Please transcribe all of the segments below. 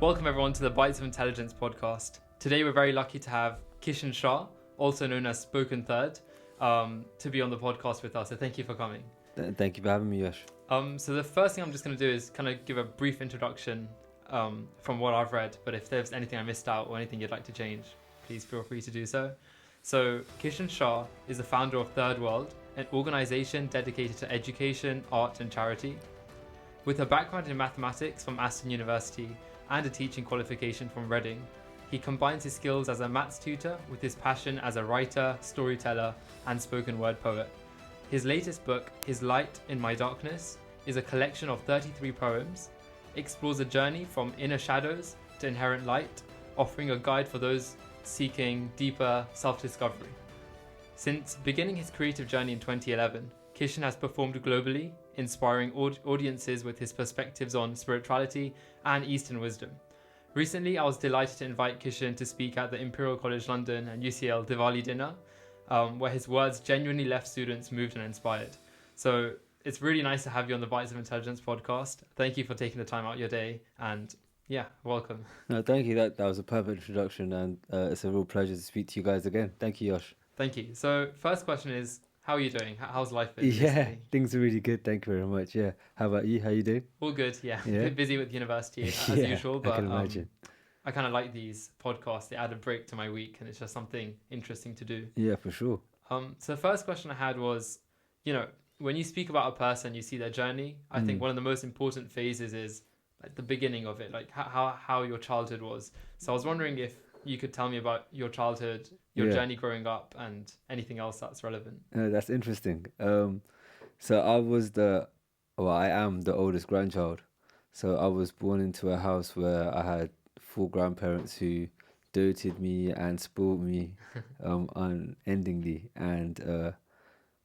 Welcome everyone to the Bytes of Intelligence podcast. Today we're very lucky to have Kishan Shah, also known as Spoken Thiiird, to be on the podcast with us. So thank you for coming. Thank you for having me, Yash. So the first thing I'm just going to do is kind of give a brief introduction from what I've read. But if there's anything I missed out or anything you'd like to change, please feel free to do so. So Kishan Shah is the founder of Thiiird World, an organization dedicated to education, art and charity. With a background in mathematics from Aston University and a teaching qualification from Reading, he combines his skills as a maths tutor with his passion as a writer, storyteller, and spoken word poet. His latest book, His Light in My Darkness, is a collection of 33 poems, explores a journey from inner shadows to inherent light, offering a guide for those seeking deeper self-discovery. Since beginning his creative journey in 2011, Kishan has performed globally, inspiring audiences with his perspectives on spirituality and Eastern wisdom. Recently, I was delighted to invite Kishan to speak at the Imperial College London and UCL Diwali dinner, where his words genuinely left students moved and inspired. So it's really nice to have you on the Bytes of Intelligence podcast. Thank you for taking the time out of your day, and yeah, welcome. No, thank you. That was a perfect introduction, and it's a real pleasure to speak to you guys again. Thank you, Yash. Thank you. So first question is, how are you doing? How's life been? Yeah, recently? things are really good. Thank you very much. Yeah. How about you? How you doing? All good, yeah. Yeah. A bit busy with university as Yeah, usual, but I can imagine. I kind of like these podcasts. They add a break to my week, and it's just something interesting to do. Yeah, for sure. So the first question I had was, when you speak about a person, you see their journey. I think one of the most important phases is like the beginning of it, like how your childhood was. So I was wondering if you could tell me about your childhood, your journey growing up, and anything else that's relevant. That's interesting. So I am the oldest grandchild. So I was born into a house where I had 4 grandparents who doted me and spoiled me unendingly. And I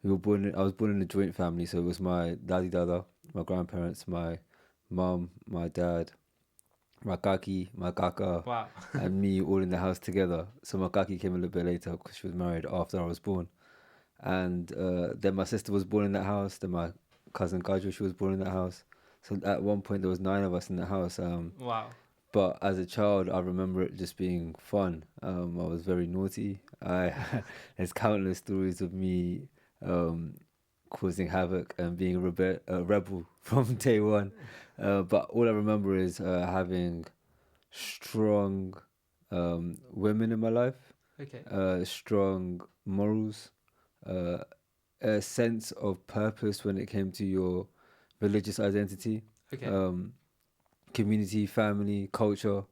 was born in a joint family. So it was my dada, my grandparents, my mum, my dad, my kaki, my kaka, Wow. and me all in the house together. So my kaki came a little bit later because she was married after I was born. And then my sister was born in that house. Then my cousin Kaju, she was born in that house. So at one point there was 9 of us in the house. Wow. But as a child, I remember it just being fun. I was very naughty. There's countless stories of me causing havoc and being a rebel from day one. But all I remember is having strong women in my life, Okay. strong morals, a sense of purpose when it came to your religious identity, Okay. community, family, culture.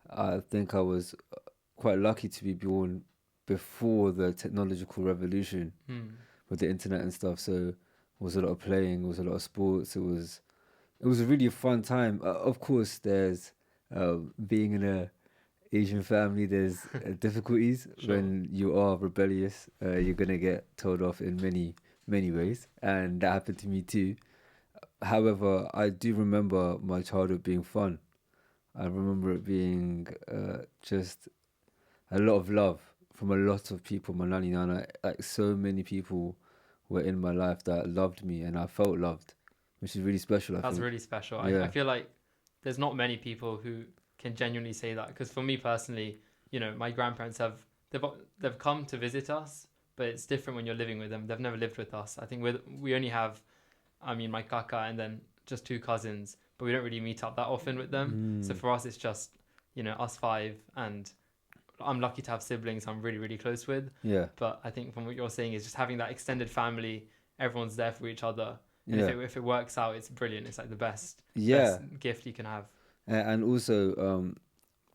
I think I was quite lucky to be born before the technological revolution with the internet and stuff. So it was a lot of playing, it was a lot of sports. It was a really fun time. Of course, there's being in a Asian family, there's difficulties. Sure. When you are rebellious. You're gonna get told off in many ways, and that happened to me too. However, I do remember my childhood being fun. I remember it being just a lot of love from a lot of people. My nanny nana, like so many people were in my life that loved me, and I felt loved, which is really special. That's really special. Yeah. I feel like there's not many people who can genuinely say that, because for me personally, my grandparents they've come to visit us, but it's different when you're living with them. They've never lived with us. I think we only have, my kaka and then just 2 cousins, but we don't really meet up that often with them. So for us, it's just, us 5, and I'm lucky to have siblings I'm really, really close with. Yeah. But I think from what you're saying is just having that extended family, everyone's there for each other. And Yeah. if it works out, it's brilliant. It's like the best gift you can have. And also,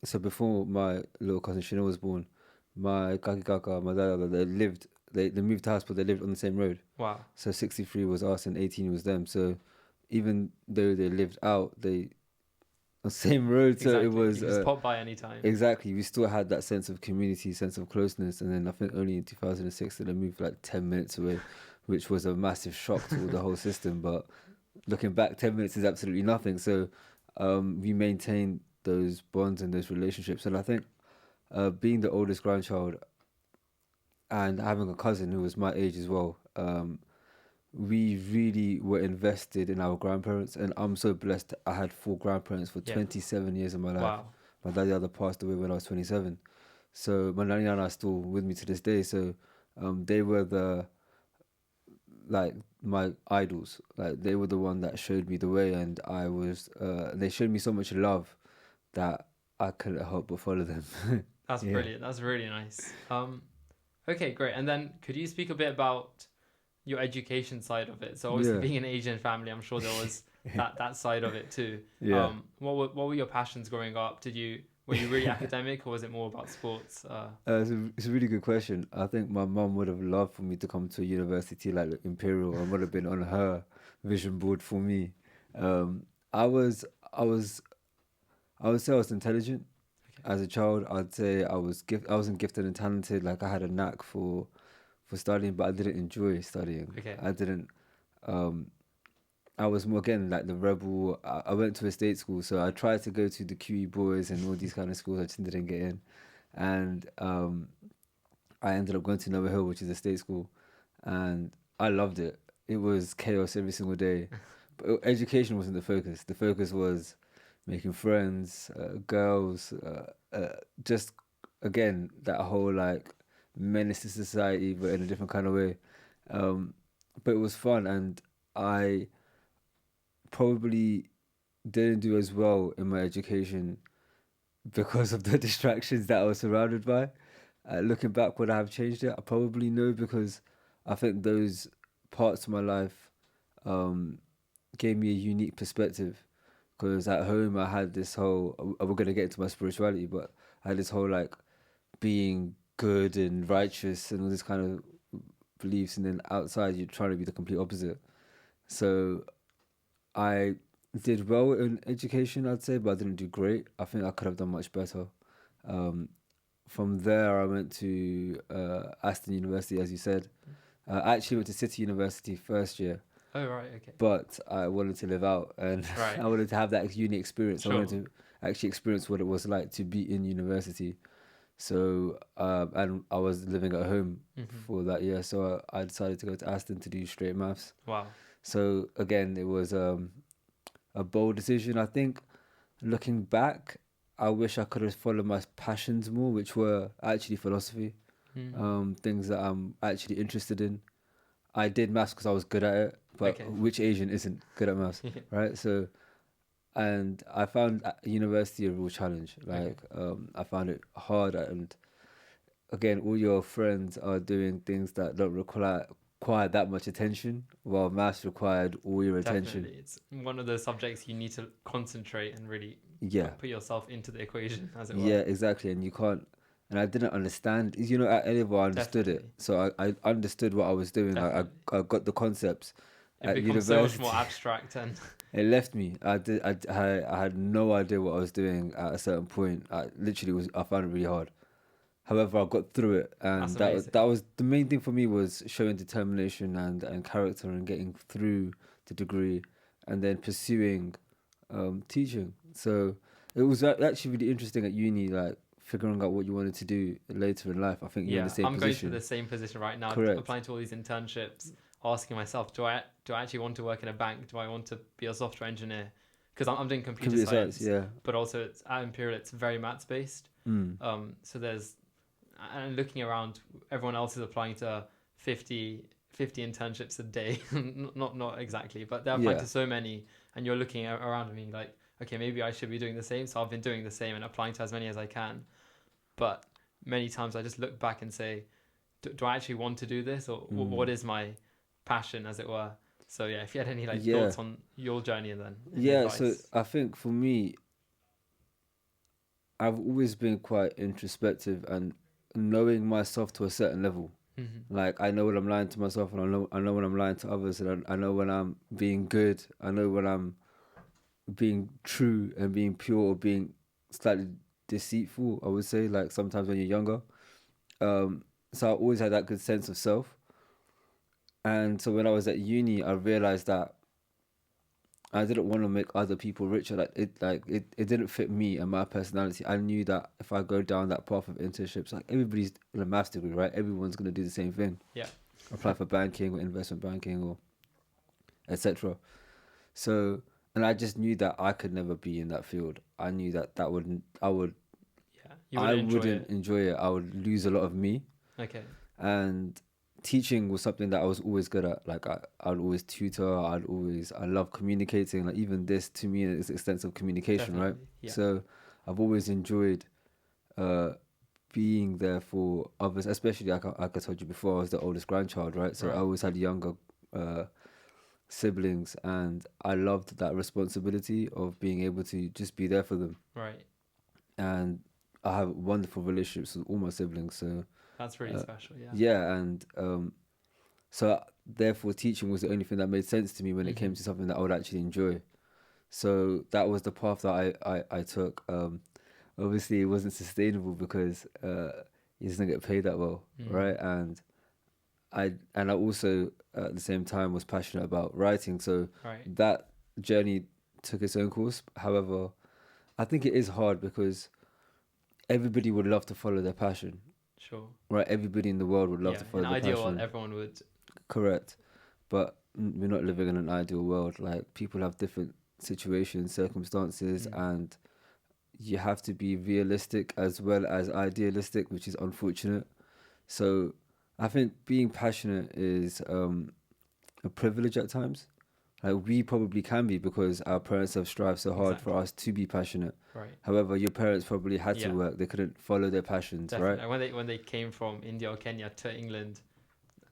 so before my little cousin Shina was born, my kaki kaka, my dad, they moved house, but they lived on the same road. Wow. So 63 was us and 18 was them. So even though they lived out, they on the same road. Exactly. So it was you just pop by any time. exactly. We still had that sense of community, sense of closeness. And then I think only in 2006 they moved like 10 minutes away, which was a massive shock to the whole system. But looking back, 10 minutes is absolutely nothing. So we maintained those bonds and those relationships. And I think being the oldest grandchild and having a cousin who was my age as well, we really were invested in our grandparents, and I'm so blessed. I had 4 grandparents for Yeah. 27 years of my life. Wow. My daddy other passed away when I was 27. So my nanny and I are still with me to this day. So they were the like my idols. Like they were the one that showed me the way, and I was they showed me so much love that I couldn't help but follow them. That's Yeah. brilliant. That's really nice. Okay, great. And then could you speak a bit about your education side of it? So obviously Yeah. being an Asian family, I'm sure there was that side of it too. Yeah. What were your passions growing up? Were you really academic, or was it more about sports? It's a really good question. I think my mum would have loved for me to come to a university like Imperial, and would have been on her vision board for me. Um, I was, I was, I would say I was intelligent Okay. as a child. I'd say I wasn't gifted and talented. Like I had a knack for studying, but I didn't enjoy studying. Okay. I didn't. Um, I was more again like the rebel. I went to a state school, so I tried to go to the QE boys and all these kind of schools. I just didn't get in, and I ended up going to Nova Hill, which is a state school, and I loved it. It was chaos every single day, but education wasn't the focus. The focus was making friends, girls, just again that whole like menace to society, but in a different kind of way. Um, but it was fun, and I probably didn't do as well in my education because of the distractions that I was surrounded by. Looking back, would I have changed it? I probably no, because I think those parts of my life um, gave me a unique perspective. Because at home, I had this whole, we're going to get into my spirituality, but I had this whole like being good and righteous and all this kind of beliefs. And then outside, you're trying to be the complete opposite. So I did well in education, I'd say, but I didn't do great. I think I could have done much better. Um, from there, I went to Aston University, as you said. I actually went to City University first year, Oh right. Okay. but I wanted to live out and Right. I wanted to have that uni experience. I Sure. wanted to actually experience what it was like to be in university. So, and I was living at home for that year, so I decided to go to Aston to do straight maths. Wow. So again, it was a bold decision. I think looking back, I wish I could have followed my passions more, which were actually philosophy, things that I'm actually interested in. I did maths because I was good at it, but Okay. which Asian isn't good at maths, right? So, and I found university a real challenge. Like, I found it hard, and again, all your friends are doing things that don't require that much attention, while maths required all your attention. Definitely. It's one of those subjects you need to concentrate and really Yeah, put yourself into the equation, as it were. yeah, exactly. And you can't. And I didn't understand. You know, at A level, I understood Definitely. it, so I understood what I was doing. Definitely. I got the concepts. It At becomes so much university, more abstract and it left me. I had no idea what I was doing at a certain point. I found it really hard. However, I got through it, and That's amazing. that was the main thing for me, was showing determination and character and getting through the degree, and then pursuing teaching. So it was actually really interesting at uni, like figuring out what you wanted to do later in life. I think you're in yeah, the same I'm going position. through the same position right now, Correct. applying to all these internships, asking myself, do I actually want to work in a bank? Do I want to be a software engineer? Because I'm doing computer science, yeah. but also it's at Imperial, it's very maths based. So there's, and looking around, everyone else is applying to 50 internships a day. not exactly, but they're applying Yeah. to so many, and you're looking around me like, okay, maybe I should be doing the same. So I've been doing the same and applying to as many as I can. But many times I just look back and say, do I actually want to do this, or what is my passion, as it were? So yeah, if you had any thoughts on your journey and then So advice. I think for me, I've always been quite introspective and knowing myself to a certain level. Like I know when I'm lying to myself, and I know when I'm lying to others, and I know when I'm being good. I know when I'm being true and being pure, or being slightly deceitful. I would say, like sometimes when you're younger. So I always had that good sense of self. And so when I was at uni, I realized that I didn't want to make other people richer. It didn't fit me and my personality. I knew that if I go down that path of internships, like everybody's in a maths degree, right? Everyone's gonna do the same thing. Yeah. Apply for banking or investment banking or etc. So, and I just knew that I could never be in that field. I knew that Yeah, you I wouldn't enjoy wouldn't it. enjoy it. I would lose a lot of me. Okay. And teaching was something that I was always good at. Like I'd always tutor. I love communicating. Like even this to me is extensive communication, right? Definitely. Yeah. So I've always enjoyed uh, being there for others, especially like I told you before, I was the oldest grandchild, right? So I Right. always had younger uh, siblings, and I loved that responsibility of being able to just be there for them. Right. And I have wonderful relationships with all my siblings. So That's really special. Yeah. yeah, and so therefore teaching was the only thing that made sense to me when it Hmm. came to something that I would actually enjoy. So that was the path that I took. Obviously, it wasn't sustainable because you just didn't get paid that well, Mm. right? And I also at the same time was passionate about writing. So Right. that journey took its own course. However, I think it is hard because everybody would love to follow their passion, Sure. right? Everybody in the world would love Yeah. to In follow an their ideal world, passion. everyone would. Correct. But we're not living in an ideal world. Like people have different situations, circumstances, Mm. and you have to be realistic as well as idealistic, which is unfortunate. So I think being passionate is a privilege at times. Like we probably can be because our parents have strived so hard for Exactly. us to be passionate. Right. However, your parents probably had to Yeah. work. They couldn't follow their passions, right? Definitely. When they came from India or Kenya to England,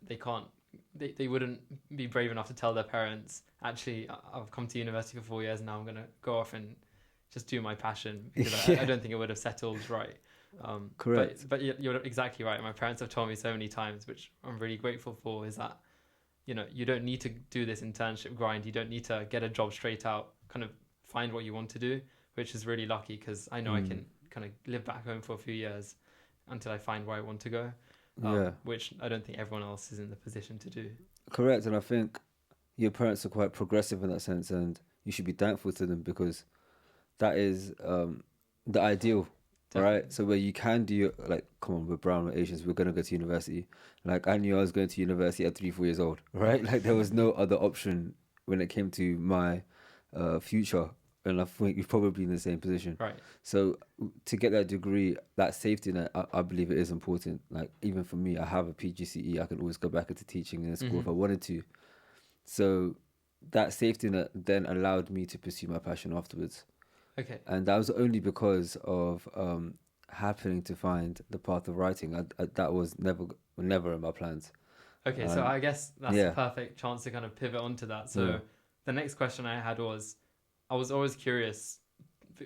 they can't. They wouldn't be brave enough to tell their parents, actually, I've come to university for 4 years now. I'm gonna go off and just do my passion because I Yeah, don't think it would have settled right. correct. But you're exactly right. My parents have told me so many times, which I'm really grateful for, is that you don't need to do this internship grind. You don't need to get a job straight out. Kind of find what you want to do, which is really lucky because I know I Mm, can kind of live back home for a few years until I find where I want to go, yeah, which I don't think everyone else is in the position to do. correct. And I think your parents are quite progressive in that sense, and you should be thankful to them because that is the ideal, right? Definitely. So where you can do like, come on, we're brown, we're Asians, we're gonna go to university. Like I knew I was going to university at 3, 4 years old, right? Like there was no other option when it came to my future, and I think you're probably in the same position. Right. So to get that degree, that safety net, I believe it is important. Like even for me, I have a PGCE. I can always go back into teaching in a school if Hmm. I wanted to. So that safety net then allowed me to pursue my passion afterwards, Okay. and that was only because of happening to find the path of writing. That was never in my plans. Okay. So And I guess that's the yeah, perfect chance to kind of pivot onto that. yeah, So the next question I had was, I was always curious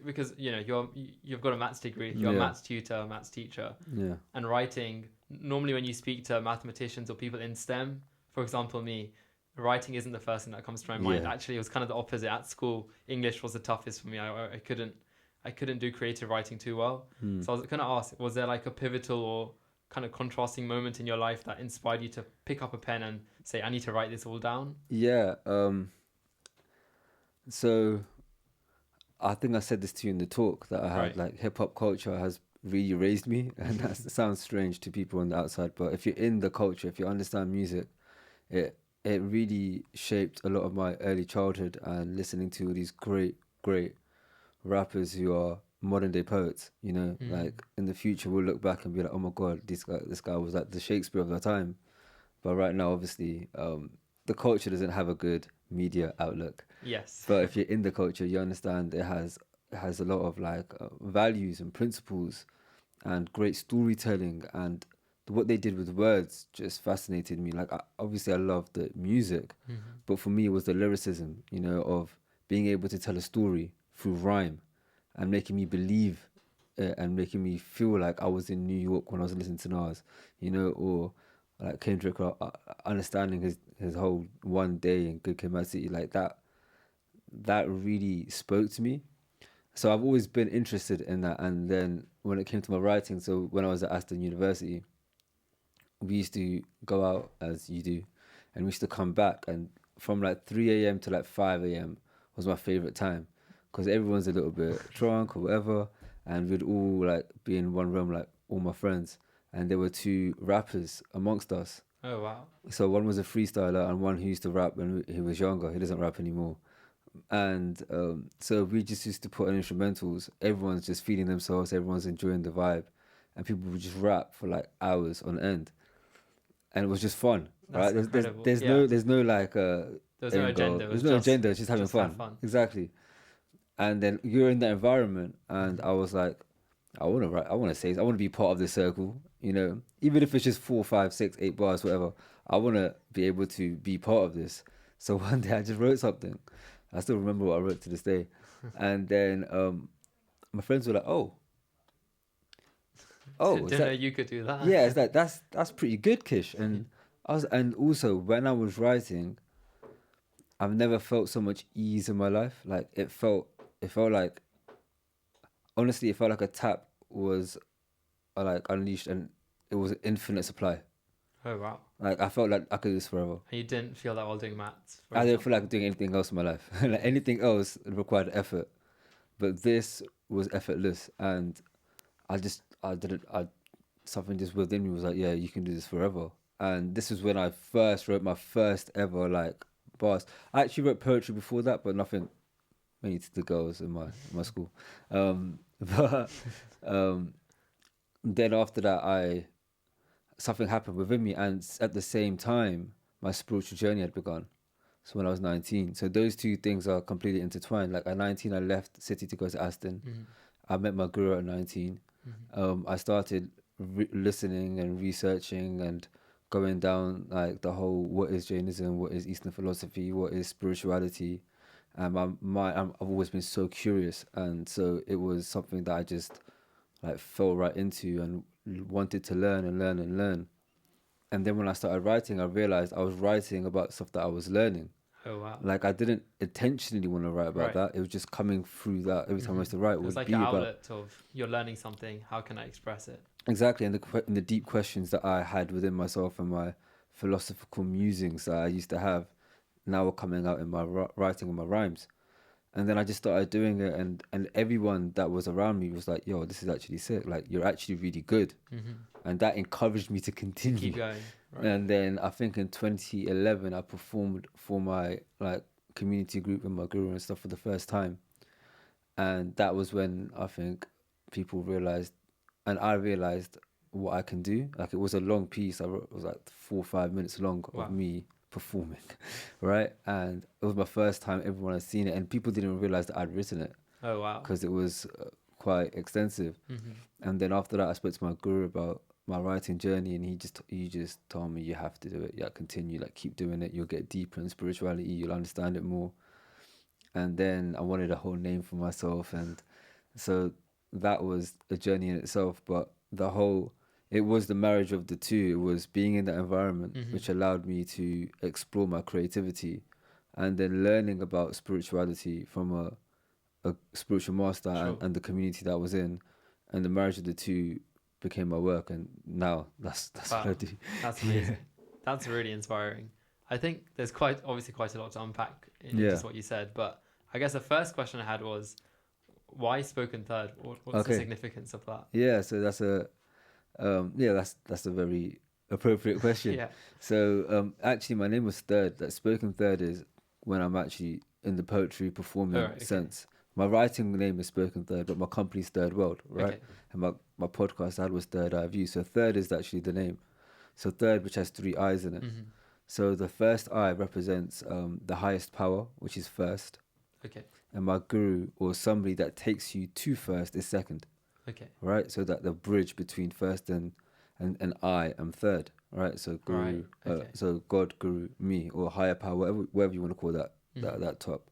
because you've got a maths degree, you're a yeah, maths tutor, maths teacher, yeah, and writing. Normally, when you speak to mathematicians or people in STEM, for example, me, writing isn't the first thing that comes to my mind. yeah. Actually, it was kind of the opposite. At school, English was the toughest for me. I couldn't do creative writing too well. Hmm. So I was going to ask, was there like a pivotal or kind of contrasting moment in your life that inspired you to pick up a pen and say, I need to write this all down? Yeah. So I think I said this to you in the talk that I had. Right. Like hip hop culture has really raised me, and that sounds strange to people on the outside, but if you're in the culture, if you understand music, it it really shaped a lot of my early childhood and listening to all these great rappers who are modern day poets. Mm. Like in the future we'll look back and be like, oh my god, this guy was like the Shakespeare of the time. But right now, obviously, the culture doesn't have a good media outlook. Yes. But if you're in the culture, you understand it has a lot of like values and principles and great storytelling, and what they did with words just fascinated me. Like obviously I love the music, Mhm. but for me it was the lyricism, of being able to tell a story through rhyme and making me believe it and making me feel like I was in New York when I was listening to Nas, or like Kendrick, understanding his whole One Day and Good Kid, Mad City, like that really spoke to me. So I've always been interested in that. And then when it came to my writing, so when I was at Aston University, we used to go out as you do, and we used to come back, and from like 3 a.m. to like 5 a.m. was my favorite time because everyone's a little bit drunk or whatever, and we'd all like be in one room, like all my friends, and there were two rappers amongst us, Oh wow. So one was a freestyler and one who used to rap when he was younger. He doesn't rap anymore. And so we just used to put on instrumentals. Everyone's just feeling themselves. Everyone's enjoying the vibe, and people would just rap for like hours on end, and it was just fun, That's right? incredible. There's Yeah. no like There was no end goal. agenda. It There's was no just agenda. It's just having just have fun. fun. Exactly. And then you're in that environment, and Mhm. I was like, I want to write. I want to say. I want to be part of this circle. Even if it's just 4, 5, 6, 8 bars, whatever. I want to be able to be part of this. So one day I just wrote something. I still remember what I wrote to this day. And then my friends were like, "Oh, is Didn't know that? you could do that. Yeah, is that's pretty good, Kish." And also when I was writing, I've never felt so much ease in my life. Like it felt like honestly, it felt like a tap was like unleashed, and it was an infinite supply. Oh wow. Like I felt like I could do this forever. And you didn't feel that while doing maths, for I didn't feel example. like doing anything else in my life. Like anything else required effort, but this was effortless, and I didn't I something just within me was like, yeah, you can do this forever. And this is when I first wrote my first ever like bars. I actually wrote poetry before that, but nothing made to the girls in my school. But um, then after that, I something happened within me, and at the same time, my spiritual journey had begun. So when I was 19, so those two things are completely intertwined. Like at 19, I left city to go to Aston. Mhm. I met my guru at 19. Mhm. I started listening and researching and going down like the whole what is Jainism, what is Eastern philosophy, what is spirituality. I've always been so curious, and so it was something that I just like fell right into and wanted to learn and learn and learn. And then when I started writing, I realized I was writing about stuff that I was learning. Oh wow. Like I didn't intentionally want to write about Right. that. It was just coming through that. Every time I used to write, it It was would like an be about outlet of you're learning something. How can I express it? exactly and the deep questions that I had within myself and my philosophical musings that I used to have now were coming out in my writing and my rhymes. And then I just started doing it, and everyone that was around me was like, "Yo, this is actually sick. Like you're actually really good," and that encouraged me to To continue. keep going. Right. And then I think in 2011 I performed for my like community group with my guru and stuff for the first time, and that was when I think people realized, and I realized what I can do. Like it was a long piece. I wrote, it was like 4 or 5 minutes long of Wow. me performing, right? And it was my first time everyone had seen it, and people didn't realize that I'd written it Oh wow. because it was quite extensive. And then after that, I spoke to my guru about my writing journey, and he just told me you have to do it. Yeah, continue, like keep doing it. You'll get deeper in spirituality. You'll understand it more. And then I wanted a whole name for myself, and so that was a journey in itself. But it was the marriage of the two. It was being in that environment which allowed me to explore my creativity, and then learning about spirituality from a spiritual master Sure. and the community that I was in, and the marriage of the two became my work. And now that's what I Wow. do. That's Yeah. amazing. That's really inspiring. I think there's obviously quite a lot to unpack in Yeah. just what you said, but I guess the first question I had was why Spoken Third? What's the Okay. significance of that? Yeah. So that's a very appropriate question. Yeah. So actually, my name was Third. That spoken third is when I'm actually in the poetry performing Alright, okay. sense. My writing name is Spoken Third, but my company's Third World, right? Okay. And my podcast I had was Third Eye View. So Third is actually the name. So Third, which has 3 eyes in it. So the first eye represents the highest power, which is first, Okay. and my guru or somebody that takes you to first is second, Okay. right? So that the bridge between first and I am third, right? So guru, Right. Okay. so God, guru, me, or higher power, whatever you want to call that, Mhm. that top.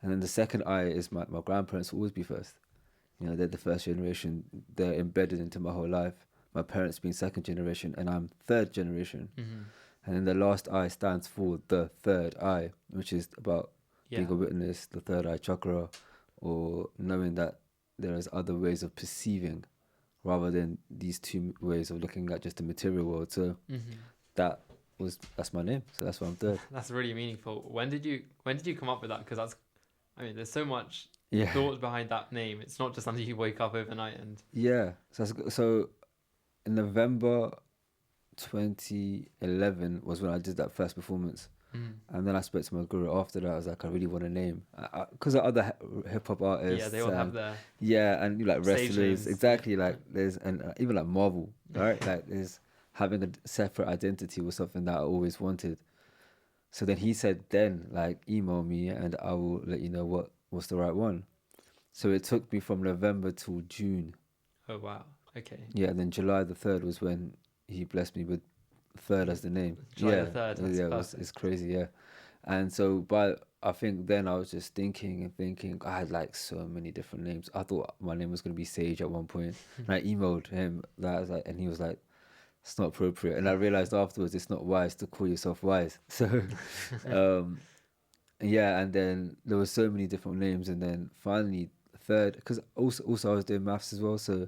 And then the second I is my grandparents will always be first. You know, they're the first generation. They're embedded into my whole life. My parents being second generation, and I'm third generation. And then the last eye stands for the third eye, which is about Yeah. being a witness, the third eye chakra, or knowing that there is other ways of perceiving rather than these two ways of looking at just the material world. So that's my name. So that's why I'm third. That's really meaningful. When did you come up with that? Because there's so much Yeah. thought behind that name. It's not just something you wake up overnight and. Yeah. So in November 2011 was when I did that first performance. And then I spoke to my guru after that. I was like, I really want a name. Because of other hip hop artists. Yeah, they all have their Yeah, and like stage wrestlers. names. Exactly. Like there's, and even like Marvel, right? Like there's having a separate identity was something that I always wanted. So then he said, then like email me and I will let you know what's the right one. So it took me from November till June. Oh wow. Okay. Yeah, and then July the 3rd was when he blessed me with third as the name. July the 3rd, that's perfect. It's crazy, yeah. And so, I think then I was just thinking and thinking. I had like so many different names. I thought my name was gonna be Sage at one point, and I emailed him that I was like, and he was like, "It's not appropriate." And I realized afterwards it's not wise to call yourself wise. So, yeah. And then there were so many different names, and then finally third, because also I was doing maths as well, so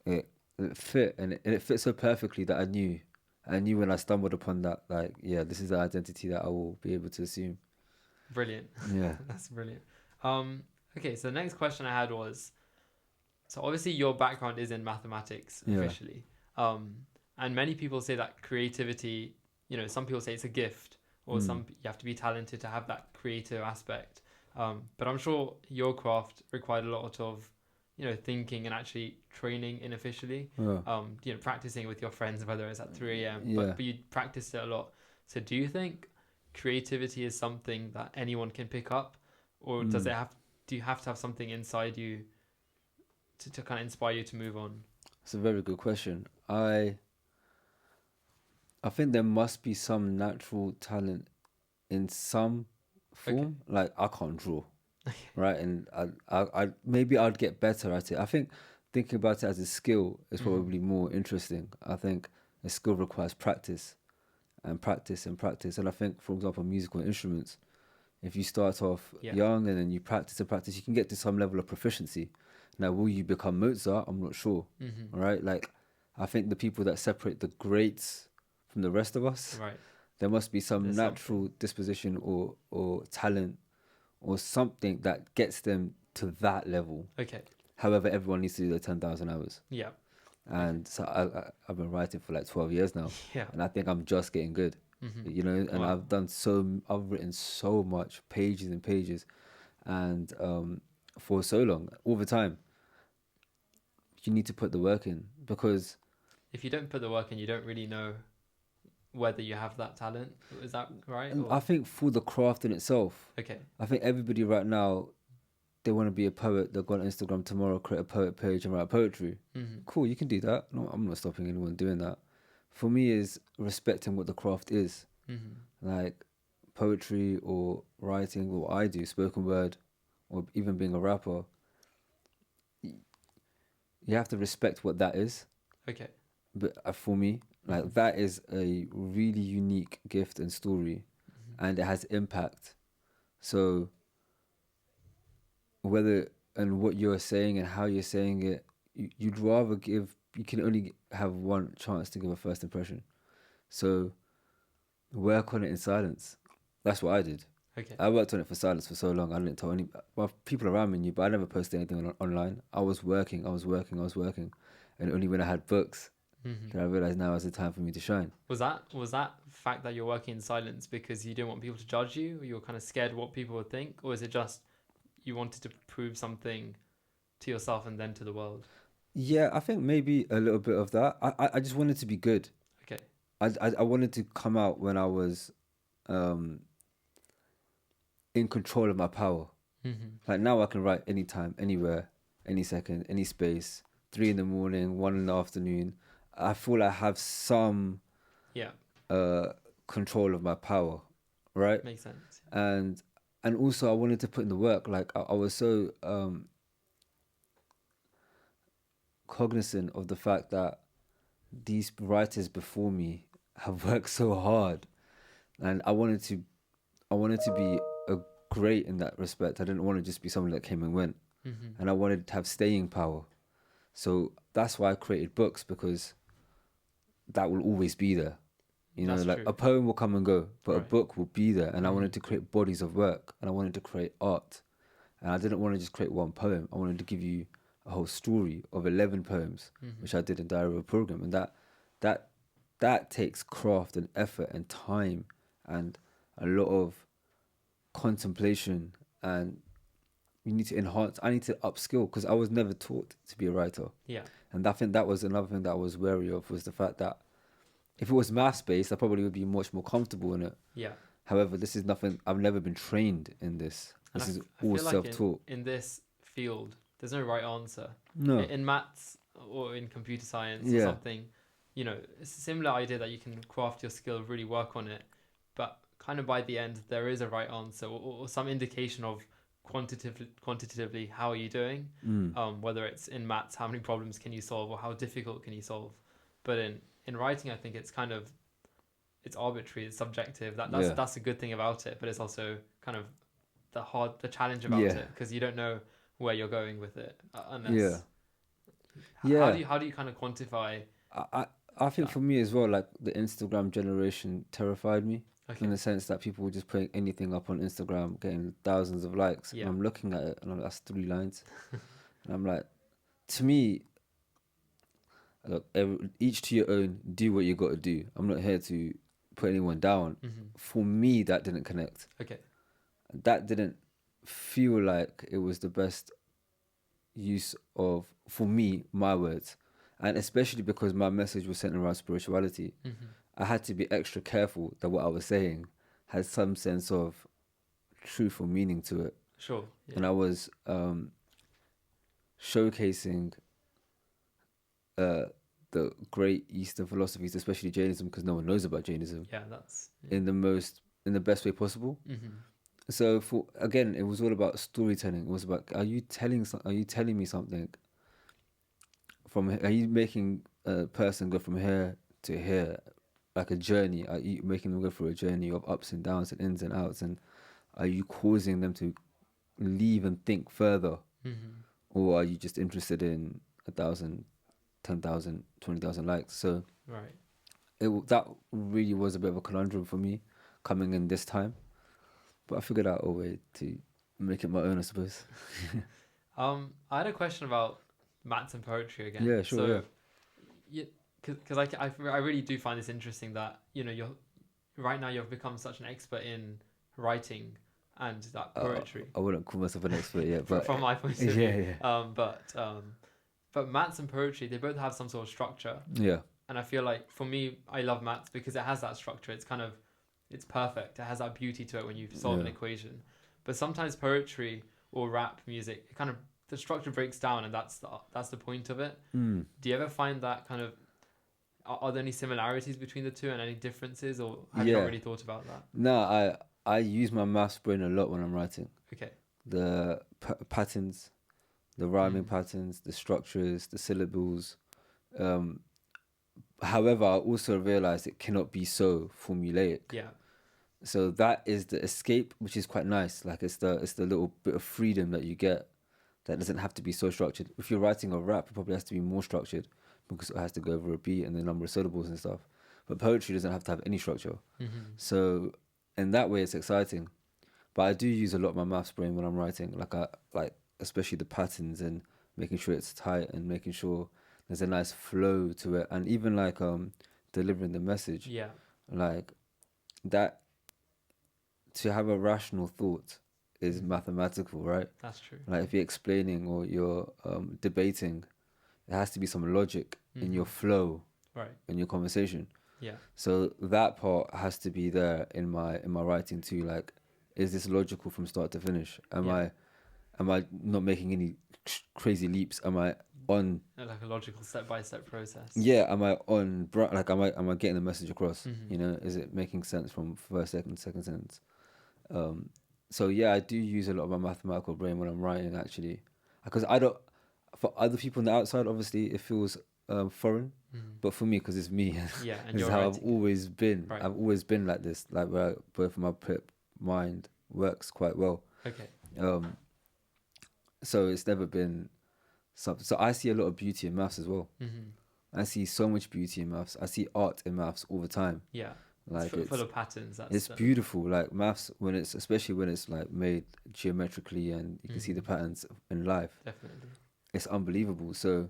it fit, and it fit so perfectly that I knew when I stumbled upon that, like, yeah, this is the identity that I will be able to assume. Brilliant. Yeah. That's brilliant. Okay, so the next question I had was, so obviously your background is in mathematics officially. And many people say that creativity, some people say it's a gift, or you have to be talented to have that creative aspect. But I'm sure your craft required a lot of thinking and actually training unofficially. Practicing with your friends, whether it's at 3 a.m. But you practiced it a lot. So do you think creativity is something that anyone can pick up, or do you have to have something inside you to kind of inspire you to move on? It's a very good question. I think there must be some natural talent in some form. Like I can't draw. Right, and I maybe I'd get better at it. I think thinking about it as a skill is probably more interesting. I think a skill requires practice, and practice and practice. And I think, for example, musical instruments, if you start off young and then you practice and practice, you can get to some level of proficiency. Now, will you become Mozart? I'm not sure. All right, like I think the people that separate the greats from the rest of us, there must be some natural disposition or talent or something that gets them to that level. Okay. However, everyone needs to do their 10,000 hours. Yeah. And so I've been writing for like 12 years now. Yeah. And I think I'm just getting good. And I've written so much, pages and pages. And for so long, all the time, you need to put the work in, because if you don't put the work in, you don't really know whether you have that talent. Is that right? I think for the craft in itself. Okay. I think everybody right now, they want to be a poet. They'll go on Instagram tomorrow, create a poet page and write poetry. Cool, you can do that. No, I'm not stopping anyone doing that. For me, is respecting what the craft is. Like poetry or writing, or what I do, spoken word, or even being a rapper. You have to respect what that is. Okay. But for me, like that is a really unique gift and story, and it has impact. So whether and what you're saying and how you're saying it, you'd rather you can only have one chance to give a first impression. So work on it in silence. That's what I did. Okay. I worked on it for silence for so long. I didn't tell any people around me knew, but I never posted anything online. I was working, and only when I had books did I realize now is the time for me to shine. Was that fact that you're working in silence because you didn't want people to judge you, or you were kind of scared what people would think, or is it just you wanted to prove something to yourself and then to the world? Yeah, I think maybe a little bit of that. I just wanted to be good. Okay. I wanted to come out when I was in control of my power. Like now I can write anytime, anywhere, any second, any space, 3 a.m, 1 p.m. I feel I have some control of my power, right? Makes sense. And also I wanted to put in the work. Like I was so cognizant of the fact that these writers before me have worked so hard, and I wanted to be great in that respect. I didn't want to just be someone that came and went, and I wanted to have staying power. So that's why I created books, because that will always be there. That's like true. a poem will come and go, but a book will be there. And I wanted to create bodies of work, and I wanted to create art. And I didn't want to just create one poem. I wanted to give you a whole story of 11 poems, which I did in Diary of a Program. And that that takes craft and effort and time and a lot of contemplation, and you need to enhance. I need to upskill because I was never taught to be a writer. Yeah. And I think that was another thing that I was wary of, was the fact that if it was maths based, I probably would be much more comfortable in it. Yeah. However, this is nothing, I've never been trained in this. And This is I all feel like self-taught. in this field, there's no right answer. No. In maths or in computer science or Yeah. something, you know, it's a similar idea that you can craft your skill, really work on it, but kind of by the end, there is a right answer or some indication of quantitatively how are you doing. Whether it's in maths, how many problems can you solve or how difficult can you solve. But in writing, I think it's kind of, it's arbitrary, it's subjective. That's a good thing about it, but it's also kind of the challenge about it, because you don't know where you're going with it unless. How do you kind of quantify? I think for me as well, like the Instagram generation terrified me. Okay. In the sense that people were just putting anything up on Instagram, getting thousands of likes. Yeah. And I'm looking at it and I'm like, that's 3 lines. And I'm like, to me, look, each to your own, do what you got to do. I'm not here to put anyone down. For me, that didn't connect. Okay. That didn't feel like it was the best use of, for me, my words. And especially because my message was centered around spirituality. I had to be extra careful that what I was saying had some sense of truth or meaning to it. Sure. Yeah. And I was showcasing the great Eastern philosophies, especially Jainism, because no one knows about Jainism. Yeah, that's in the best way possible. So it was all about storytelling. It was about, are you telling me something? Are you making a person go from here to here, like a journey? Are you making them go through a journey of ups and downs and ins and outs? And are you causing them to leave and think further? Or are you just interested in 1,000, 10,000, 20,000 likes? So that really was a bit of a conundrum for me coming in this time. But I figured out a way to make it my own, I suppose. I had a question about maths and poetry again. Yeah, sure. Because I really do find this interesting that, you know, right now you've become such an expert in writing and that poetry. I wouldn't call myself an expert yet, but from my point of view. Yeah. But maths and poetry, they both have some sort of structure. Yeah. And I feel like for me, I love maths because it has that structure. It's perfect. It has that beauty to it when you solve an equation. But sometimes poetry or rap music, it kind of, the structure breaks down, and that's the point of it. Do you ever find that kind of, are there any similarities between the two and any differences, or have you not really thought about that? No, I use my maths brain a lot when I'm writing. Okay. The patterns, the rhyming patterns, the structures, the syllables. However, I also realize it cannot be so formulaic. Yeah. So that is the escape, which is quite nice. Like it's the little bit of freedom that you get that doesn't have to be so structured. If you're writing a rap, it probably has to be more structured because it has to go over a beat and the number of syllables and stuff. But poetry doesn't have to have any structure. So in that way, it's exciting. But I do use a lot of my maths brain when I'm writing, like especially the patterns and making sure it's tight and making sure there's a nice flow to it, and even like delivering the message. Yeah. Like that, to have a rational thought is mathematical, right? That's true. Like if you're explaining or you're debating, there has to be some logic in your flow, in your conversation. Yeah. So that part has to be there in my writing too. Like, is this logical from start to finish? Am I not making any crazy leaps? Am I on like a logical step-by-step process? Yeah. Am I on like am I getting the message across? You know, is it making sense from first second sentence? So yeah, I do use a lot of my mathematical brain when I'm writing, actually, because I don't. For other people on the outside, obviously, it feels foreign, but for me, because it's me, yeah, and it's how I've always been. Right. I've always been like this, like where both my mind works quite well. Okay. So it's never been something. So I see a lot of beauty in maths as well. I see so much beauty in maths. I see art in maths all the time. Yeah. Like it's full of patterns. It's beautiful. Like maths, especially when it's like made geometrically and you can see the patterns in life. Definitely. It's unbelievable. So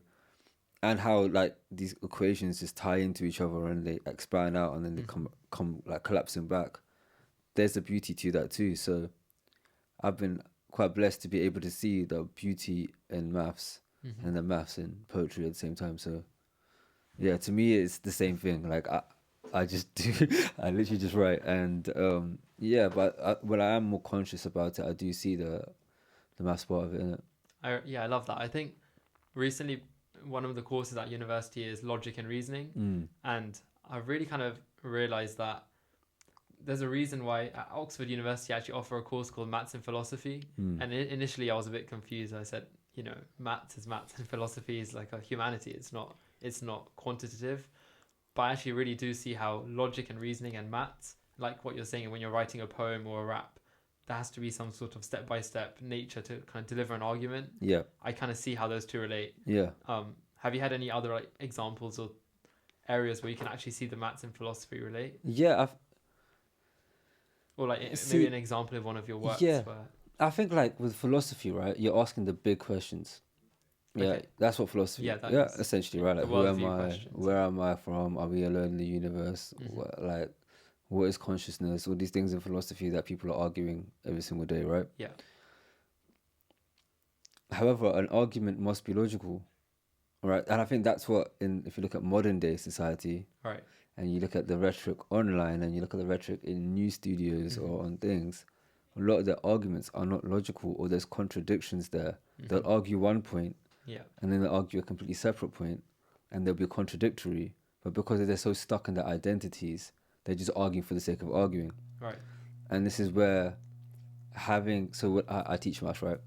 and how like these equations just tie into each other and they expand out and then they come like collapsing back. There's a beauty to that too. So I've been quite blessed to be able to see the beauty in maths and the maths in poetry at the same time. So yeah, to me it's the same thing. Like I just do, I literally just write, and yeah. But when I am more conscious about it, I do see the maths part of it. Innit? I love that. I think recently one of the courses at university is logic and reasoning, and I've really kind of realized that there's a reason why at Oxford University I actually offer a course called Maths and Philosophy. And initially I was a bit confused. I said, maths is maths and philosophy is like a humanity. It's not quantitative. But I actually really do see how logic and reasoning and maths, like what you're saying, when you're writing a poem or a rap, there has to be some sort of step-by-step nature to kind of deliver an argument. Yeah. I kind of see how those two relate. Yeah. Have you had any other like examples or areas where you can actually see the maths and philosophy relate? Yeah. Or like maybe an example of one of your works. Yeah. Where... I think like with philosophy, right? You're asking the big questions. Yeah, Okay. That's what philosophy. Yeah, Essentially, right? Like, who am I? Questions. Where am I from? Are we alone in the universe? What is consciousness? All these things in philosophy that people are arguing every single day, right? Yeah. However, an argument must be logical, right? And I think that's what if you look at modern day society, right, and you look at the rhetoric online, and you look at the rhetoric in news studios or on things, a lot of their arguments are not logical, or there's contradictions there. They'll argue one point. Yeah. And then they'll argue a completely separate point, and they'll be contradictory. But because they're so stuck in their identities, they're just arguing for the sake of arguing. Right. And this is where I teach maths, right?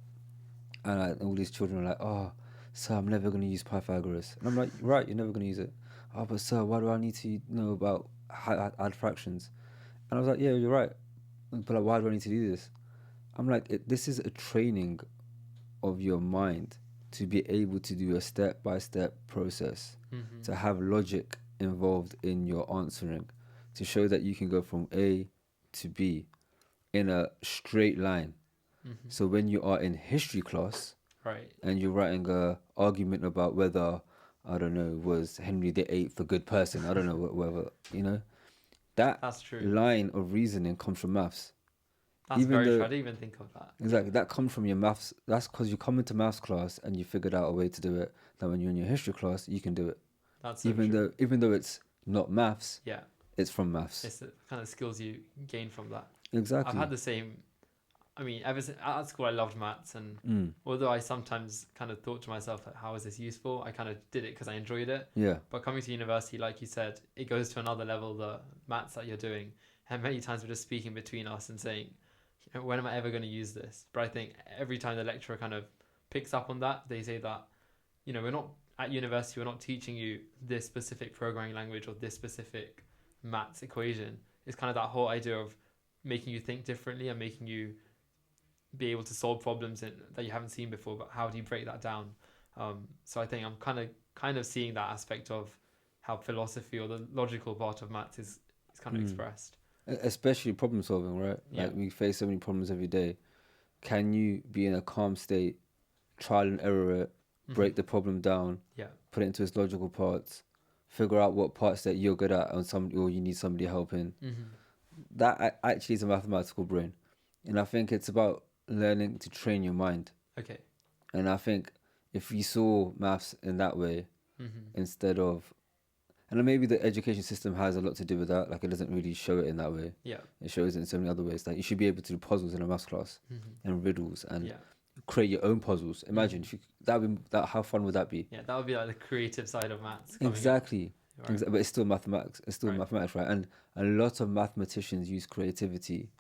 And all these children are like, oh, sir, I'm never going to use Pythagoras. And I'm like, right, you're never going to use it. Oh, but sir, why do I need to know about add fractions? And I was like, yeah, you're right. But like, why do I need to do this? I'm like, this is a training of your mind to be able to do a step-by-step process, to have logic involved in your answering, to show that you can go from A to B in a straight line. So when you are in history class, right, and you're writing a argument about whether, I don't know, was Henry VIII a good person, I don't know, whether, that's true. Line of reasoning comes from maths. That's very true. I didn't even think of that. Exactly. That comes from your maths. That's because you come into maths class and you figured out a way to do it. That when you're in your history class, you can do it. That's so true. Even though it's not maths, yeah, it's from maths. It's the kind of skills you gain from that. Exactly. I've had the same. I mean, ever since at school, I loved maths, and although I sometimes kind of thought to myself, like, how is this useful? I kind of did it because I enjoyed it. Yeah. But coming to university, like you said, it goes to another level. The maths that you're doing, and many times we're just speaking between us and saying, when am I ever going to use this? But I think every time the lecturer kind of picks up on that, they say that, we're not at university, we're not teaching you this specific programming language or this specific maths equation. It's kind of that whole idea of making you think differently and making you be able to solve problems that you haven't seen before, but how do you break that down? So I think I'm kind of seeing that aspect of how philosophy or the logical part of maths is kind of expressed. Especially problem solving, right? Yeah. Like we face so many problems every day. Can you be in a calm state, trial and error it, break the problem down, put it into its logical parts, figure out what parts that you're good at or you need somebody helping? That actually is a mathematical brain. And I think it's about learning to train your mind. Okay. And I think if we saw maths in that way, instead of, and maybe the education system has a lot to do with that. Like it doesn't really show it in that way. Yeah. It shows it in so many other ways. Like you should be able to do puzzles in a maths class and riddles and create your own puzzles. Imagine if you how fun would that be? Yeah, that would be like the creative side of maths. Exactly. Right. But it's still mathematics. It's still mathematics, right? And a lot of mathematicians use creativity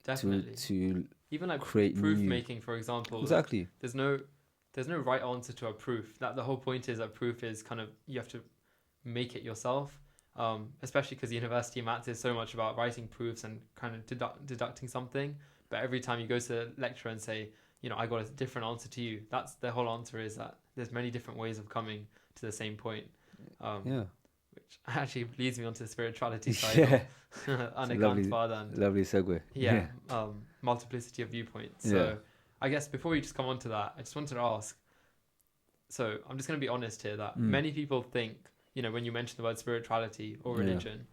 to even like create proof making, for example. Exactly. Like, there's no right answer to a proof. That the whole point is that proof is kind of you have to make it yourself, especially because university maths is so much about writing proofs and kind of deducting something. But every time you go to the lecturer and say, I got a different answer to you, that's the whole answer, is that there's many different ways of coming to the same point. Which actually leads me onto the spirituality side. Lovely segue. Multiplicity of viewpoints. So I guess before we just come on to that, I just wanted to ask, so I'm just going to be honest here that many people think, when you mention the word spirituality or religion,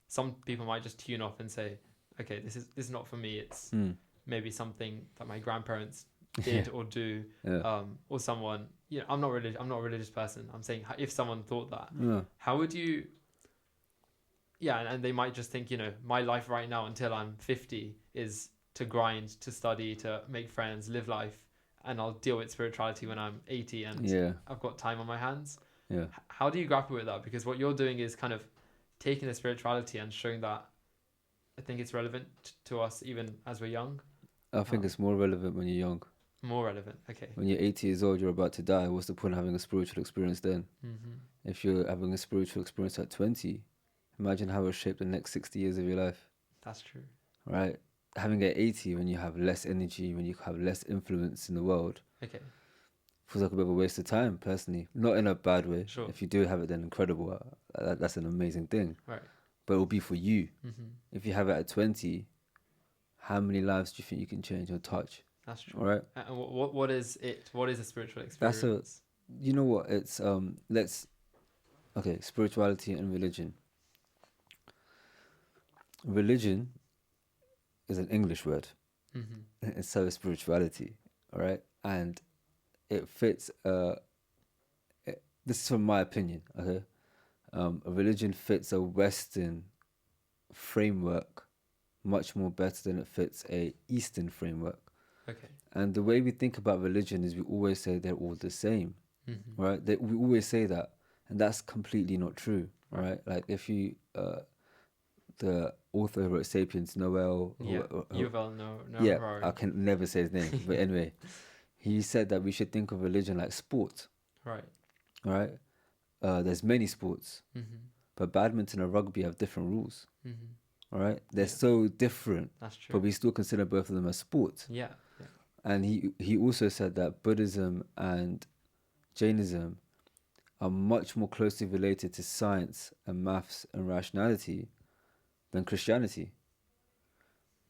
some people might just tune off and say, okay, this is not for me. It's maybe something that my grandparents did or do, or someone, I'm not a religious person. I'm saying if someone thought that, how would you, and they might just think, my life right now until I'm 50 is to grind, to study, to make friends, live life, and I'll deal with spirituality when I'm 80 and I've got time on my hands. How do you grapple with that? Because what you're doing is kind of taking the spirituality and showing that I think it's relevant to us even as we're young. I think it's more relevant when you're young. More relevant, okay. When you're 80 years old, you're about to die. What's the point of having a spiritual experience then? If you're having a spiritual experience at 20, imagine how it will shape the next 60 years of your life. That's true. Right? Having it at 80, when you have less energy, when you have less influence in the world, feels like a bit of a waste of time, personally. Not in a bad way. Sure. If you do have it, then incredible. That's an amazing thing. Right. But it will be for you. If you have it at 20, how many lives do you think you can change or touch? That's true. All right. And what is it? What is a spiritual experience? You know what? It's spirituality and religion. Religion is an English word. And so is spirituality. All right. And it fits. This is from my opinion. Okay. A religion fits a Western framework much more better than it fits a Eastern framework. Okay. And the way we think about religion is we always say they're all the same, right? We always say that, and that's completely not true, right? Like if you, the author who wrote *Sapiens*, Noel, Yuval yeah, Harari. I can never say his name, but anyway, he said that we should think of religion like sport, right? Right? There's many sports, but badminton and rugby have different rules. All right, they're so different. That's true. But we still consider both of them as sports. Yeah. And he also said that Buddhism and Jainism are much more closely related to science and maths and rationality than Christianity.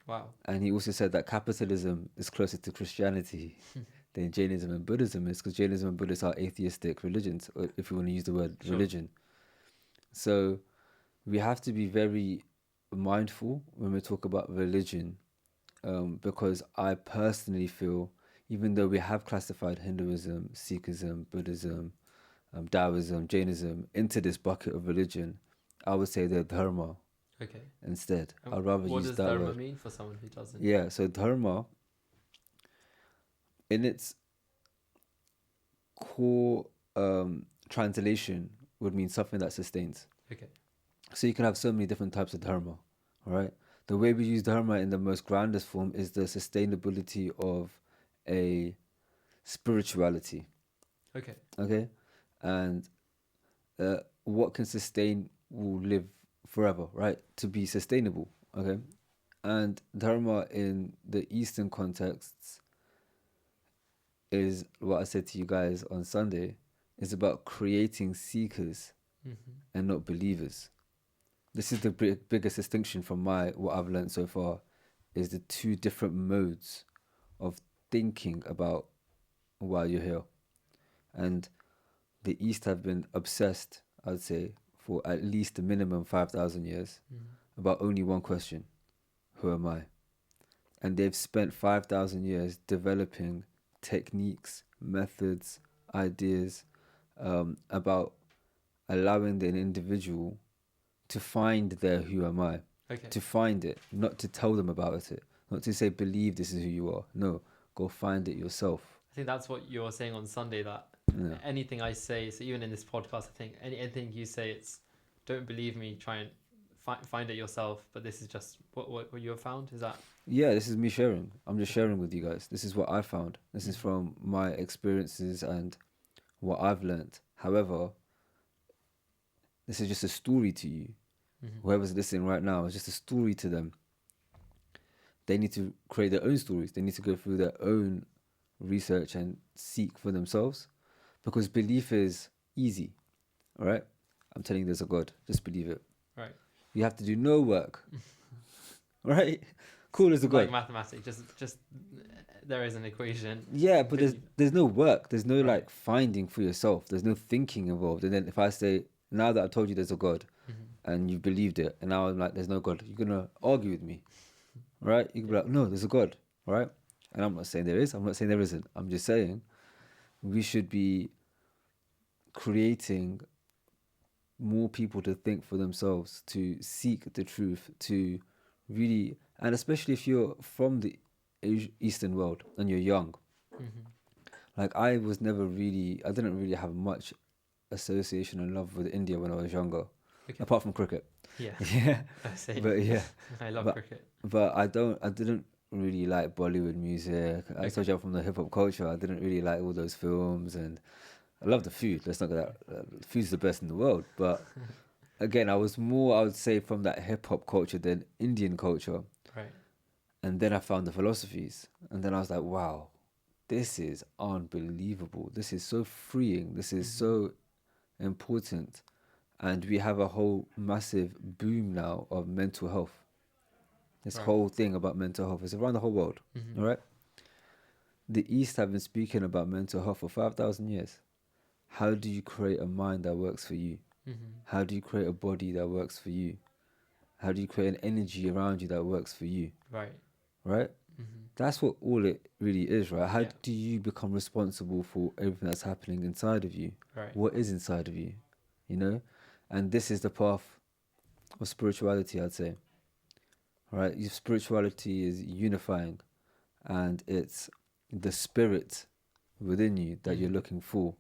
Wow. And he also said that capitalism is closer to Christianity than Jainism and Buddhism is, because Jainism and Buddhism are atheistic religions, or if you want to use the word religion. So we have to be very mindful when we talk about religion, because I personally feel, even though we have classified Hinduism, Sikhism, Buddhism, Taoism, Jainism into this bucket of religion, I would say they're dharma. Okay. Instead, I'd rather use that word. What does dharma mean for someone who doesn't? Yeah, so dharma, in its core translation, would mean something that sustains. Okay. So you can have so many different types of dharma, all right? The way we use dharma in the most grandest form is the sustainability of a spirituality. Okay. Okay? And what can sustain will live forever, right? To be sustainable, okay? And dharma in the Eastern contexts is what I said to you guys on Sunday, is about creating seekers and not believers. This is the biggest distinction from what I've learned so far, is the two different modes of thinking about why you're here. And the East have been obsessed, I'd say, for at least a minimum 5,000 years about only one question: who am I? And they've spent 5,000 years developing techniques, methods, ideas about allowing the individual to find their who am I, to find it, not to tell them about it, not to say believe this is who you are. No, go find it yourself. I think that's what you're saying on Sunday, that anything I say, so even in this podcast, I think anything you say, it's don't believe me, try and find it yourself. But this is just what you have found. Is that? Yeah, this is me sharing. I'm just sharing with you guys. This is what I found. This is from my experiences and what I've learned. However, this is just a story to you. Whoever's listening right now, it's just a story to them. They need to create their own stories. They need to go through their own research and seek for themselves, because belief is easy. All right? I'm telling you there's a God. Just believe it. Right. You have to do no work. Right? Cool as a like god. mathematics. Just there is an equation. Yeah, but there's no work. There's no Right. like finding for yourself. There's no thinking involved. And then if I say, now that I've told you there's a God and you believed it, and now I'm like, there's no God, you're gonna argue with me, right? You can be like, no, there's a God, right? And I'm not saying there is. I'm not saying there isn't. I'm just saying we should be creating more people to think for themselves, to seek the truth, to really, and especially if you're from the Eastern world and you're young. Like I didn't really have much association and love with India when I was younger, apart from cricket. Yeah. Yeah, Same. but yeah, I love but cricket. but I didn't really like Bollywood music. I told you I'm from the hip hop culture. I didn't really like all those films, and I love the food. Let's not get that. Food's the best in the world, but again, I was more, I would say, from that hip hop culture than Indian culture. Right. And then I found the philosophies, and then I was like, wow, this is unbelievable. This is so freeing. This is so important. And we have a whole massive boom now of mental health. This Right. whole thing about mental health is around the whole world. All right. The East have been speaking about mental health for 5,000 years. How do you create a mind that works for you? How do you create a body that works for you? How do you create an energy around you that works for you? Right. Right? That's what all it really is, right? How Yeah. do you become responsible for everything that's happening inside of you? Right. What is inside of you? You know? And this is the path of spirituality, I'd say. Right? Your spirituality is unifying, and it's the spirit within you that you're looking for.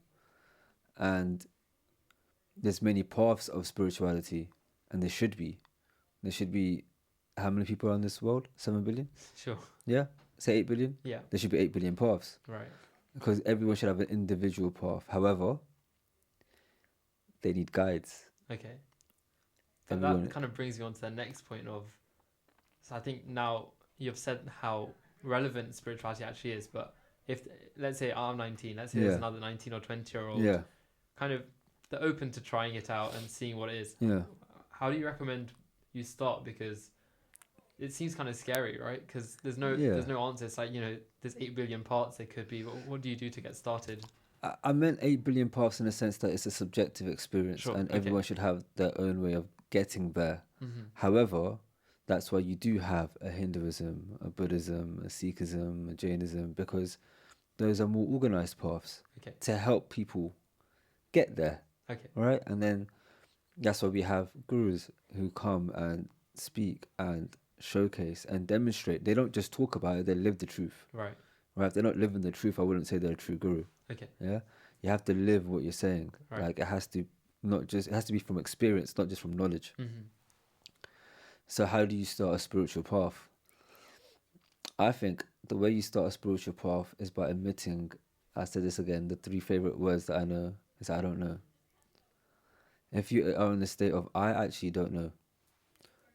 And there's many paths of spirituality, and there should be. There should be, how many people are in this world? 7 billion? Sure. Yeah? Say 8 billion? Yeah. There should be 8 billion paths. Right. Because everyone should have an individual path. However, they need guides. Okay. But Everyone, that kind of brings me on to the next point of, so I think now you've said how relevant spirituality actually is, but if, let's say I'm 19, let's say there's another 19 or 20-year-old, yeah, kind of, they're open to trying it out and seeing what it is. yeah. How do you recommend you start? Because it seems kind of scary, right? Because there's no answer. It's like, there's 8 billion parts there could be. What do you do to get started? I meant 8 billion paths in the sense that it's a subjective experience, Sure, and okay. everyone should have their own way of getting there. However, that's why you do have a Hinduism, a Buddhism, a Sikhism, a Jainism, because those are more organized paths to help people get there. Okay. Right? And then that's why we have gurus who come and speak and showcase and demonstrate. They don't just talk about it, they live the truth. Right. Right? If they're not living the truth, I wouldn't say they're a true guru. Okay. Yeah? You have to live what you're saying. Right. Like it has to be from experience, not just from knowledge. So how do you start a spiritual path? I think the way you start a spiritual path is by admitting, I said this again, the 3 favorite words that I know is I don't know. If you are in the state of I actually don't know,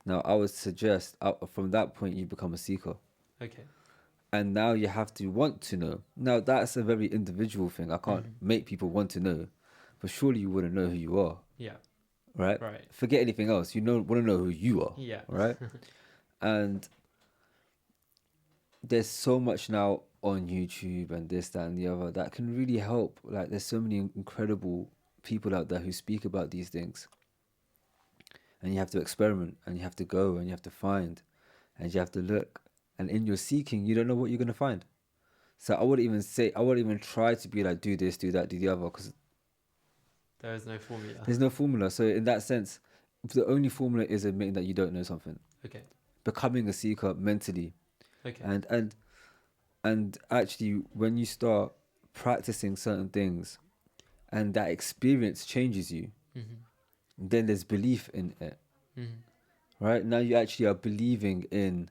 now I would suggest from that point you become a seeker. Okay. And now you have to want to know. Now that's a very individual thing. I can't make people want to know, but surely you wouldn't know who you are. Yeah. Right? Right. Forget anything else. You want to know who you are. Yeah. Right? And there's so much now on YouTube and this, that, and the other that can really help. Like there's so many incredible people out there who speak about these things. And you have to experiment, and you have to go, and you have to find, and you have to look. And in your seeking, you don't know what you're going to find. So I wouldn't even try to be like, do this, do that, do the other, because there is no formula. There's no formula. So in that sense, the only formula is admitting that you don't know something. Okay. Becoming a seeker mentally. Okay. And actually, when you start practicing certain things, and that experience changes you, then there's belief in it. Right? Now you actually are believing in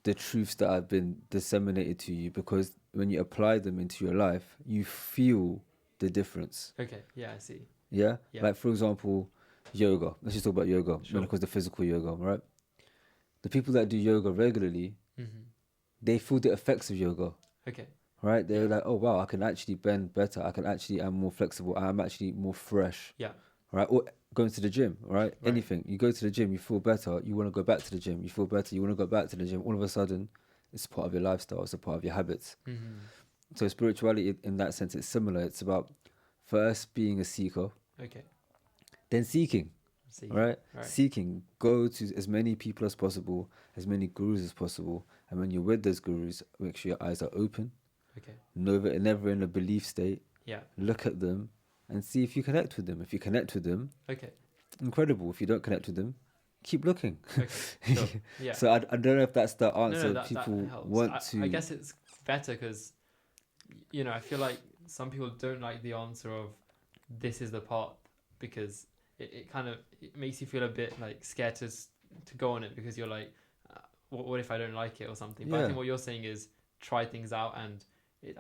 the truths that have been disseminated to you, because when you apply them into your life, you feel the difference. Okay. Yeah, I see. Yeah? Like, for example, yoga. Let's just talk about yoga. Sure. Because the physical yoga, right? The people that do yoga regularly, they feel the effects of yoga. Okay. Right? They're like, oh, wow, I can actually bend better. I'm more flexible. I'm actually more fresh. Yeah. right? Or going to the gym, right? Right. Anything. You go to the gym, you feel better, you want to go back to the gym, you feel better, you want to go back to the gym. All of a sudden, it's part of your lifestyle, it's a part of your habits. Mm-hmm. So spirituality, in that sense, it's similar. It's about first being a seeker, Okay. then seeking, See. right? Right. Seeking. Go to as many people as possible, as many gurus as possible. And when you're with those gurus, make sure your eyes are open, Okay. never in a belief state. Yeah. Look at them and see if you connect with them. If you connect with them, Okay. incredible. If you don't connect with them, keep looking. Okay. Sure. Yeah. So I don't know if that's the No, answer that people helps. want to. I guess it's better because, I feel like some people don't like the answer of this is the path because it kind of it makes you feel a bit like scared to go on it because you're like, what if I don't like it or something? But I Yeah. think what you're saying is try things out, and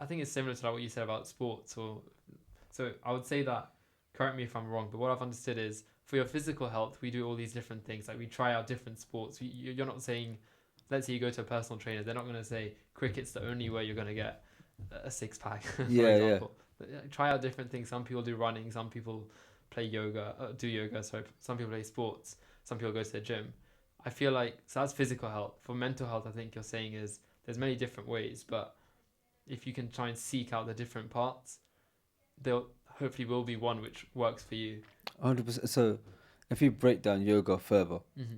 I think it's similar to like what you said about sports. So I would say that, correct me if I'm wrong, but what I've understood is for your physical health, we do all these different things. Like we try out different sports. You're not saying, let's say you go to a personal trainer, they're not going to say cricket's the only way you're going to get a six pack, for example. But, try out different things. Some people do running, some people play yoga, sorry. Some people play sports, some people go to the gym. I feel like, so that's physical health. For mental health, I think you're saying is there's many different ways, but if you can try and seek out the different parts, there hopefully will be one which works for you. 100%. So if you break down yoga further, Mm-hmm.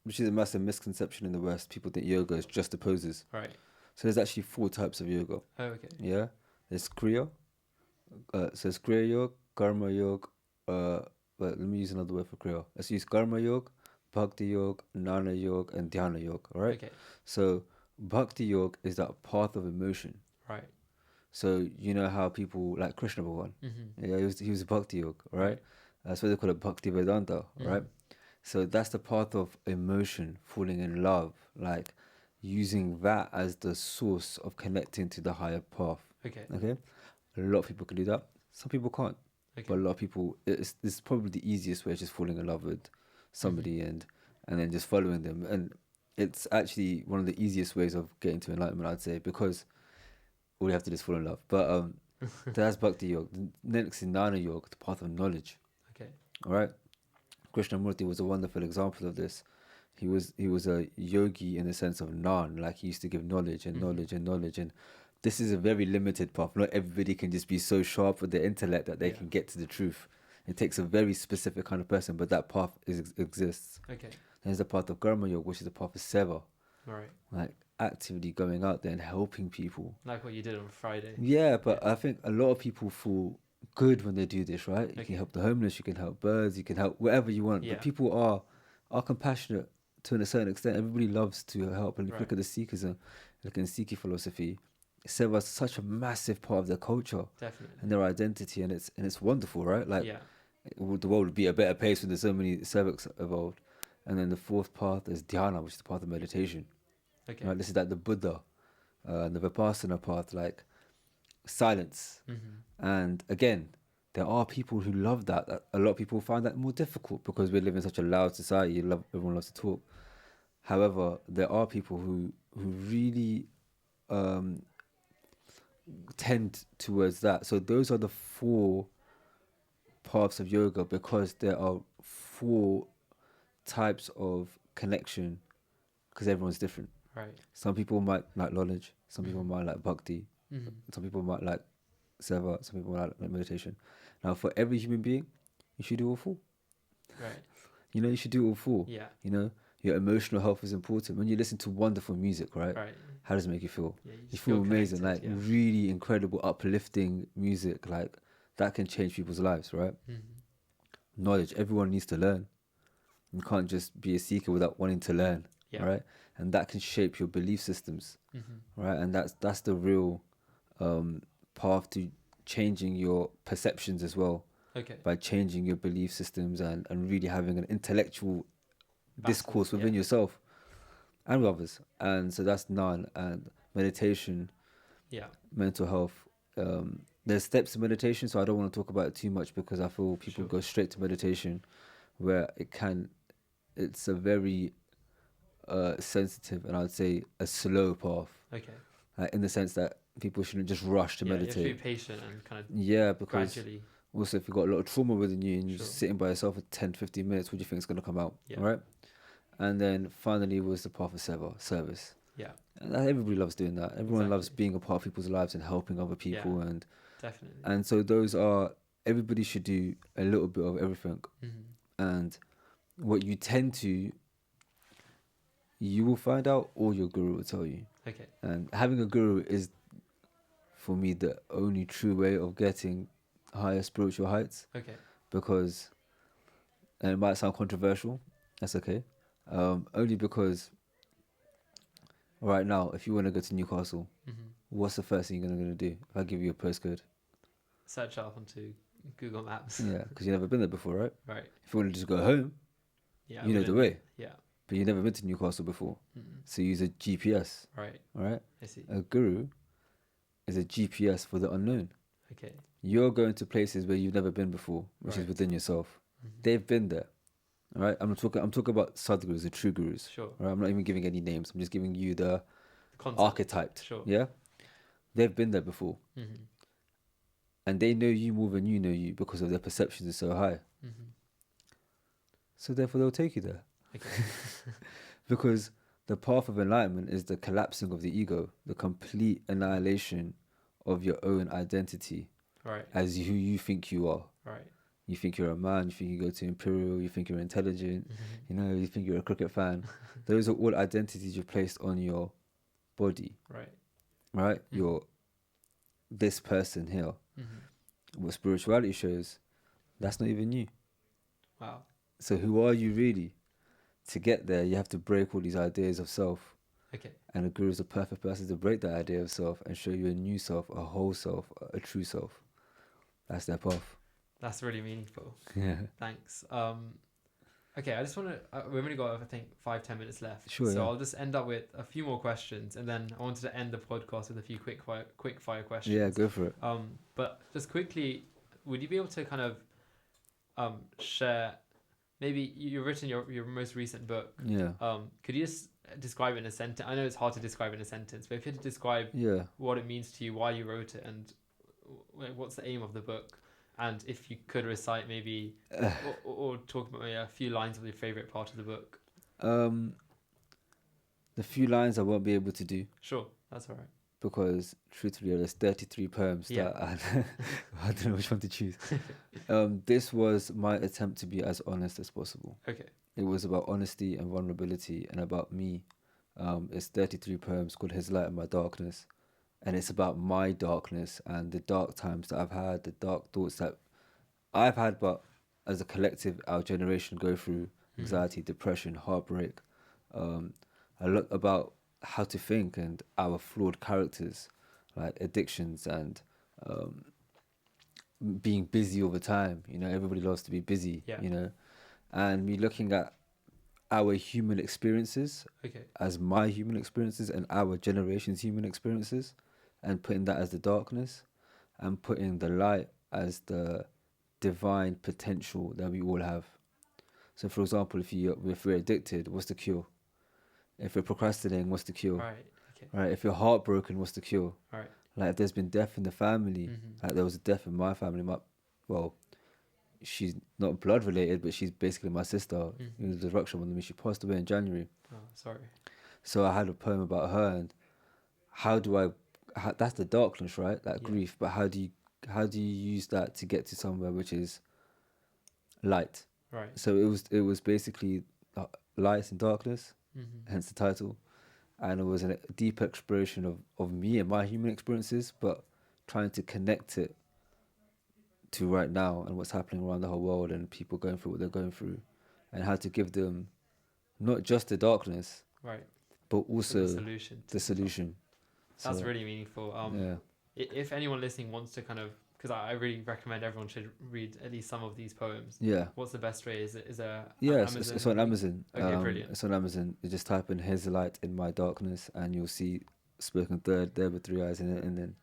which is a massive misconception in the West, people think yoga is just the poses. Right. So there's actually 4 types of yoga. Oh, okay. Yeah, there's Kriya. So there's Kriya Yoga, Karma Yoga. But let me use another word for Kriya. Let's use Karma Yoga, Bhakti Yoga, Jnana Yoga, and Dhyana Yoga. All right. Okay. So Bhakti Yoga is that path of emotion. Right. So you know how people like Krishna Bhagwan. Mm-hmm. Yeah, he was a Bhakti Yoga, right? That's why they call it Bhakti Vedanta, right? So that's the path of emotion, falling in love, like using that as the source of connecting to the higher path. Okay. Okay, a lot of people can do that. Some people can't, Okay. but a lot of people, it's probably the easiest way, just falling in love with somebody and then just following them. And it's actually one of the easiest ways of getting to enlightenment, I'd say, because all you have to do is fall in love. But that's Bhakti Yoga. The next is Jnana Yoga, the path of knowledge. Okay. All right. Krishnamurti was a wonderful example of this. He was a yogi in the sense of Gnan, like he used to give knowledge and knowledge and knowledge. And this is a very limited path. Not everybody can just be so sharp with their intellect that they can get to the truth. It takes a very specific kind of person, but that path exists. Okay. There's the path of Karma Yoga, which is the path of Seva, Right. like actively going out there and helping people. Like what you did on Friday. Yeah, but I think a lot of people feel good when they do this, right? You Okay. can help the homeless, you can help birds, you can help whatever you want. Yeah. But people are compassionate to a certain extent. Everybody loves to help. And if you look at the Sikhism, look at Sikhi philosophy, Seva is such a massive part of their culture Definitely. and their identity, and it's wonderful, right? Like Yeah. the world would be a better place when there's so many Sevaks evolved. And then the 4th path is Dhyana, which is the path of meditation. Okay. Right? This is like the Buddha, the Vipassana path, like silence. And again, there are people who love that. A lot of people find that more difficult because we live in such a loud society. Everyone loves to talk. However, there are people who really tend towards that. So those are the 4 paths of yoga, because there are 4 types of connection, because everyone's different. Right. Some people might like knowledge, some people might like bhakti, some people might like seva, some people might like meditation. Now, for every human being, you should do all 4. Right. You should do all 4. Yeah. Your emotional health is important. When you listen to wonderful music, right? Right. How does it make you feel? Yeah, You just feel amazing, connected, like really incredible, uplifting music, like that can change people's lives, right? Knowledge, everyone needs to learn. You can't just be a seeker without wanting to learn, right? And that can shape your belief systems, right? And that's the real path to changing your perceptions as well. Okay. By changing your belief systems and really having an intellectual discourse within yourself and with others. And so that's Gnan. And meditation, mental health. There's steps to meditation, so I don't want to talk about it too much because I feel people go straight to meditation where it's a very sensitive and I'd say a slow path. Okay. In the sense that people shouldn't just rush to meditate. You have to be patient and kind of because gradually. Also, if you've got a lot of trauma within you and you're Sure. just sitting by yourself for 10, 15 minutes, what do you think is going to come out? Yeah. All right. And then finally was the path of service. Yeah. And everybody loves doing that. Everyone loves Exactly. being a part of people's lives and helping other people. Yeah. And Definitely. and so those are, everybody should do a little bit of everything. And what you tend to, you will find out, or your guru will tell you. Okay. And having a guru is, for me, the only true way of getting higher spiritual heights. Okay. Because, and it might sound controversial, that's okay. Only because right now, if you want to go to Newcastle, what's the first thing you're going to do? If I give you a postcode. Search up onto Google Maps. Yeah, because you've never been there before, right? Right. If you want to just go home, Yeah. you know the way. Yeah. But you've never been to Newcastle before. So use a GPS, Right. all right? I see. A guru is a GPS for the unknown. Okay. You're going to places where you've never been before, which is Right. within yourself. They've been there. All right. I'm talking about sadhgurus, the true gurus. Sure. All right? I'm not even giving any names. I'm just giving you the Concept. archetype. Sure. Yeah. They've been there before. And they know you more than you know you because of their perceptions are so high. So therefore they'll take you there. Okay. Because the path of enlightenment is the collapsing of the ego, the complete annihilation of your own identity Right. as who you think you are. Right. You think you're a man, you think you go to Imperial, you think you're intelligent, you know, you think you're a cricket fan. Those are all identities you've placed on your body, Right. right? You're this person here. What spirituality shows, that's not even you. Wow. So who are you really? To get there, you have to break all these ideas of self. Okay. And the guru is the perfect person to break that idea of self and show you a new self, a whole self, a true self. That's their path. That's really meaningful. Yeah. Thanks. Okay, I just want to. We've only got, I think, 5-10 minutes left. Sure. So Yeah. I'll just end up with a few more questions, and then I wanted to end the podcast with a few quick fire questions. Yeah, go for it. But just quickly, would you be able to kind of share? Maybe you've written your most recent book. Yeah. Could you just describe it in a sentence? I know it's hard to describe in a sentence, but if you had to describe Yeah. what it means to you, why you wrote it, and what's the aim of the book, and if you could recite maybe or talk about maybe a few lines of your favorite part of the book. The few lines I won't be able to do Sure, that's all right. because truthfully there's 33 poems Yeah. that I don't know which one to choose. This was my attempt to be as honest as possible. Okay. It was about honesty and vulnerability and about me. It's 33 poems called His Light and My Darkness. And it's about my darkness and the dark times that I've had, the dark thoughts that I've had, but as a collective, our generation go through anxiety, depression, heartbreak. A lot about how to think and our flawed characters, like addictions and being busy all the time. You know, everybody loves to be busy, Yeah. you know. And me looking at our human experiences Okay. as my human experiences and our generation's human experiences and putting that as the darkness and putting the light as the divine potential that we all have. So for example, if we're addicted, what's the cure? If we're procrastinating, what's the cure? Right. Okay. Right? If you're heartbroken, what's the cure? Right. Like if there's been death in the family, like there was a death in my family, she's not blood related, but she's basically my sister. It was a rupture with me. She passed away in January. Oh, sorry. So I had a poem about her and that's the darkness, right? That grief. But how do you use that to get to somewhere which is light? Right. So it was basically light and darkness, hence the title. And it was a deep exploration of me and my human experiences, but trying to connect it to right now and what's happening around the whole world and people going through what they're going through and how to give them not just the darkness, Right. but also the solution. the solution. That's So, really meaningful. yeah. If anyone listening wants to kind of, because I really recommend everyone should read at least some of these poems. Yeah. What's the best way? Is there Yes, Amazon? it's on Amazon. Okay, brilliant. It's on Amazon. You just type in His Light in My Darkness and you'll see Spoken Thiiird there with 3 eyes in it, and then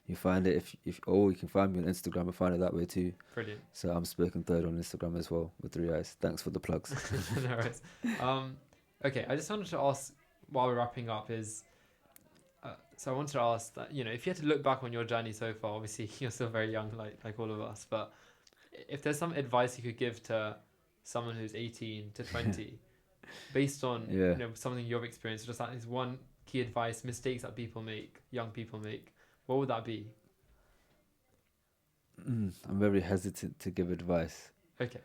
you find it or you can find me on Instagram and find it that way too. Brilliant. So I'm Spoken Thiiird on Instagram as well with 3 eyes. Thanks for the plugs. No worries. Okay, I just wanted to ask while we're wrapping up is, so I wanted to ask that, if you had to look back on your journey so far, obviously you're still very young, like all of us, but if there's some advice you could give to someone who's 18 to 20, based on something you've experienced, just that is one key advice, mistakes that young people make, what would that be? I'm very hesitant to give advice. Okay.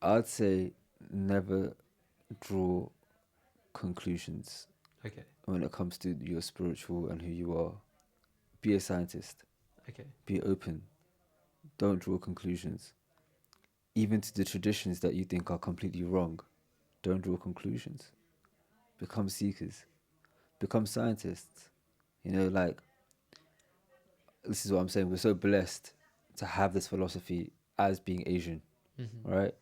I'd say never draw conclusions Okay. when it comes to your spiritual and who you are. Be a scientist. Okay. Be open. Don't draw conclusions. Even to the traditions that you think are completely wrong, don't draw conclusions. Become seekers. Become scientists. This is what I'm saying. We're so blessed to have this philosophy as being Asian, right?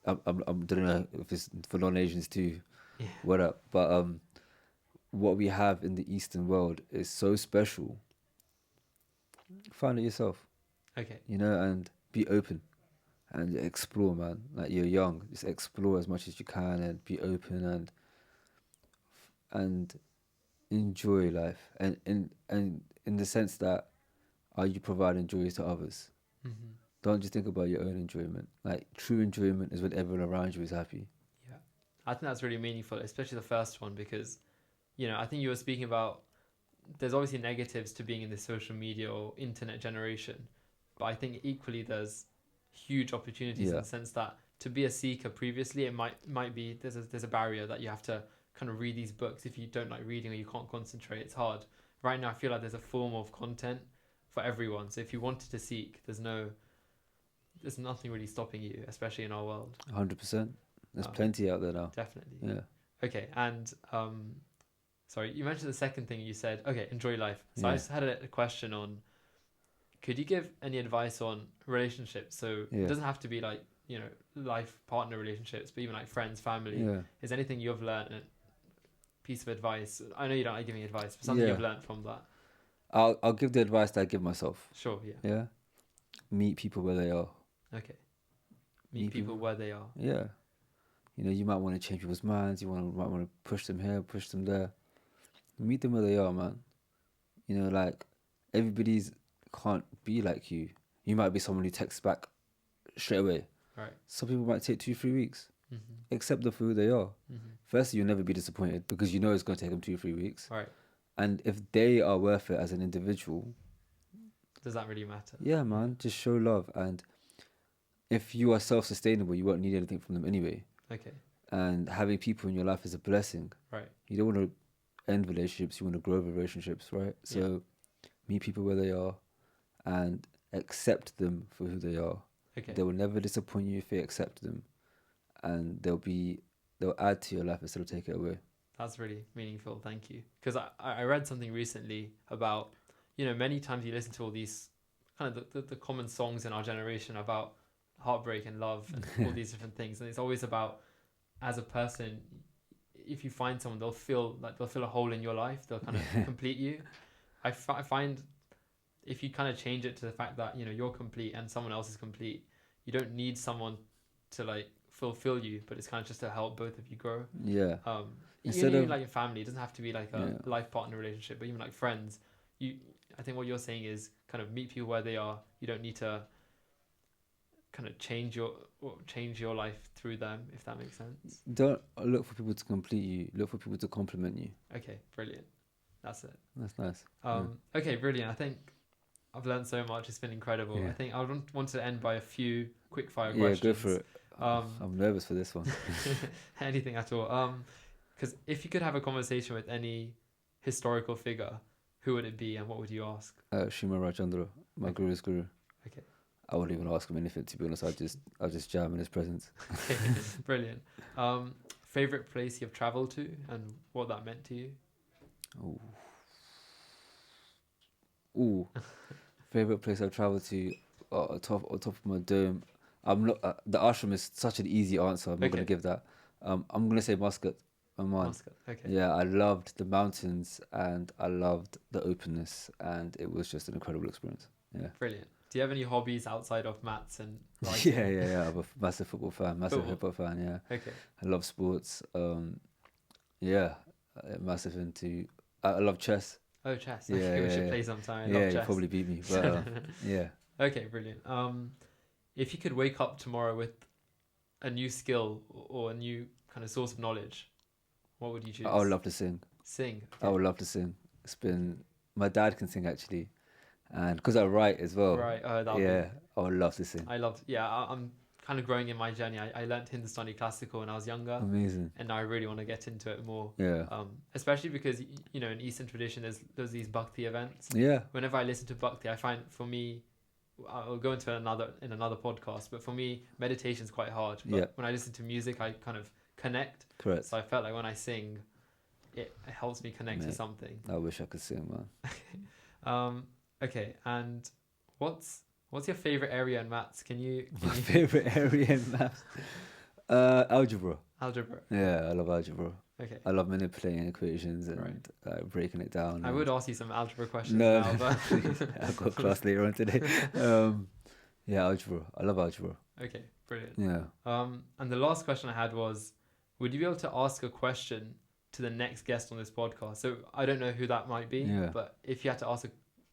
I don't know if it's for non-Asians too. Yeah. What up? But what we have in the Eastern world is so special. Find it yourself. Okay. And be open and explore, man. Like, you're young, just explore as much as you can and be open and enjoy life. And in the sense that, are you providing joy to others? Don't just think about your own enjoyment. Like, true enjoyment is when everyone around you is happy. Yeah, I think that's really meaningful, especially the first one, because I think you were speaking about, there's obviously negatives to being in this social media or internet generation, but I think equally there's huge opportunities in the sense that to be a seeker previously, it might be there's a barrier that you have to kind of read these books. If you don't like reading or you can't concentrate, it's hard. Right now I feel like there's a form of content for everyone, so if you wanted to seek, there's nothing really stopping you, especially in our world. 100%. There's plenty out there now. Definitely. Yeah. Okay, and sorry, you mentioned the second thing. You said, okay, enjoy life. So I just had a question on, could you give any advice on relationships? So it doesn't have to be like, life partner relationships, but even like friends, family. Yeah. Is anything you've learned, a piece of advice? I know you don't like giving advice, but something you've learned from that. I'll give the advice that I give myself. Sure, yeah. Yeah? Meet people where they are. Okay. Meet people where they are. Yeah. You might want to change people's minds. Might want to push them here, push them there. Meet them where they are, man. Like, everybody's can't be like you. You might be someone who texts back straight away. Right. Some people might take 2-3 weeks. Accept them for who they are. Firstly, you'll never be disappointed because you know it's going to take them 2-3 weeks. Right. And if they are worth it as an individual, does that really matter? Yeah, man. Just show love. And if you are self-sustainable, you won't need anything from them anyway. Okay. And having people in your life is a blessing. Right. You don't want to end relationships. You want to grow relationships, right? So meet people where they are and accept them for who they are. Okay. They will never disappoint you if you accept them. And they'll add to your life instead of take it away. That's really meaningful. Thank you. Because I read something recently about, many times you listen to all these kind of the common songs in our generation about heartbreak and love and all these different things. And it's always about, as a person, if you find someone, they'll fill a hole in your life. They'll kind of complete you. I find if you kind of change it to the fact that, you're complete and someone else is complete, you don't need someone to like fulfill you, but it's kind of just to help both of you grow. Yeah. Even like your family, it doesn't have to be like a life partner relationship, but even like friends, I think what you're saying is kind of meet people where they are. You don't need to kind of change your life through them, if that makes sense. Don't look for people to complete you. Look for people to compliment you. Okay, brilliant. That's it. That's nice. Okay, brilliant. I think I've learned so much. It's been incredible. I think I want to end by a few quick fire questions. Yeah, go for it. I'm nervous for this one. Anything at all. Because if you could have a conversation with any historical figure, who would it be and what would you ask? Srimad Rajchandra, my guru's guru. Okay. I wouldn't even ask him anything, to be honest. I'll just jam in his presence. Okay, brilliant. Favorite place you've traveled to and what that meant to you? Ooh. Favorite place I've traveled to, on top of my dome. I'm not. The ashram is such an easy answer. I'm not going to give that. I'm going to say Muscat, Oman. Muscat. Okay. Yeah, I loved the mountains and I loved the openness, and it was just an incredible experience. Yeah. Brilliant. Do you have any hobbies outside of maths and writing? Yeah. I'm a massive football fan, massive hip hop fan. Yeah. Okay. I love sports. Massive into. I love chess. Oh, chess. Yeah, okay, we should play sometime. I love chess. You probably beat me, but yeah. Okay, brilliant. if you could wake up tomorrow with a new skill or a new kind of source of knowledge, what would you choose? I would love to sing. Sing. I would love to sing. It's been my dad can sing actually, and because I write as well. Right. Yeah, I would love to sing. I'm kind of growing in my journey. I learned Hindustani classical when I was younger. Amazing. And now I really want to get into it more. Yeah. Especially because, you know, in Eastern tradition, there's these bhakti events. Yeah. Whenever I listen to bhakti, I find for me, I'll go into another podcast, but for me, meditation is quite hard. But when I listen to music, I kind of connect. Correct. So I felt like when I sing, it helps me connect to something. I wish I could sing, man. Okay, and what's your favorite area in maths? My favorite area in maths? Algebra. Algebra. Yeah, I love algebra. Okay. I love manipulating equations and breaking it down. I would ask you some algebra questions No, now, but I've got a class later on today. Yeah, algebra. I love algebra. Okay, brilliant. Yeah. And the last question I had was, would you be able to ask a question to the next guest on this podcast? So I don't know who that might be, but if you had to ask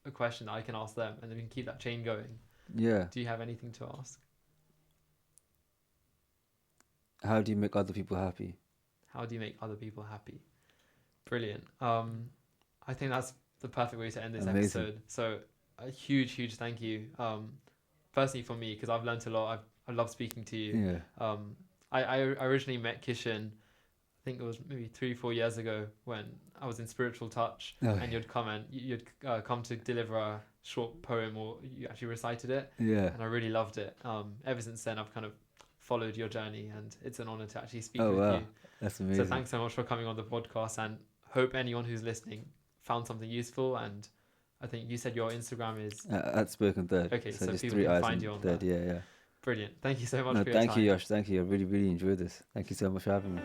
a question, I can ask them, and then we can keep that chain going. Yeah. Do you have anything to ask? How do you make other people happy? How do you make other people happy? Brilliant. I think that's the perfect way to end this episode. So a huge thank you. Personally for me, because I've learned a lot. I love speaking to you. Yeah. I originally met Kishan, I think it was maybe 3-4 years ago when I was in Spiritual Touch, and you'd come to deliver a short poem, or you actually recited it. Yeah. And I really loved it. Ever since then, I've kind of followed your journey, and it's an honor to actually speak with you. That's amazing. So thanks so much for coming on the podcast, and hope anyone who's listening found something useful. And I think you said your Instagram is at Spoken Thiiird. Okay, so just people can find you on there. Yeah. Brilliant. Thank you so much for your thank time. you, Yash. Thank you. I really enjoyed this. Thank you so much for having me.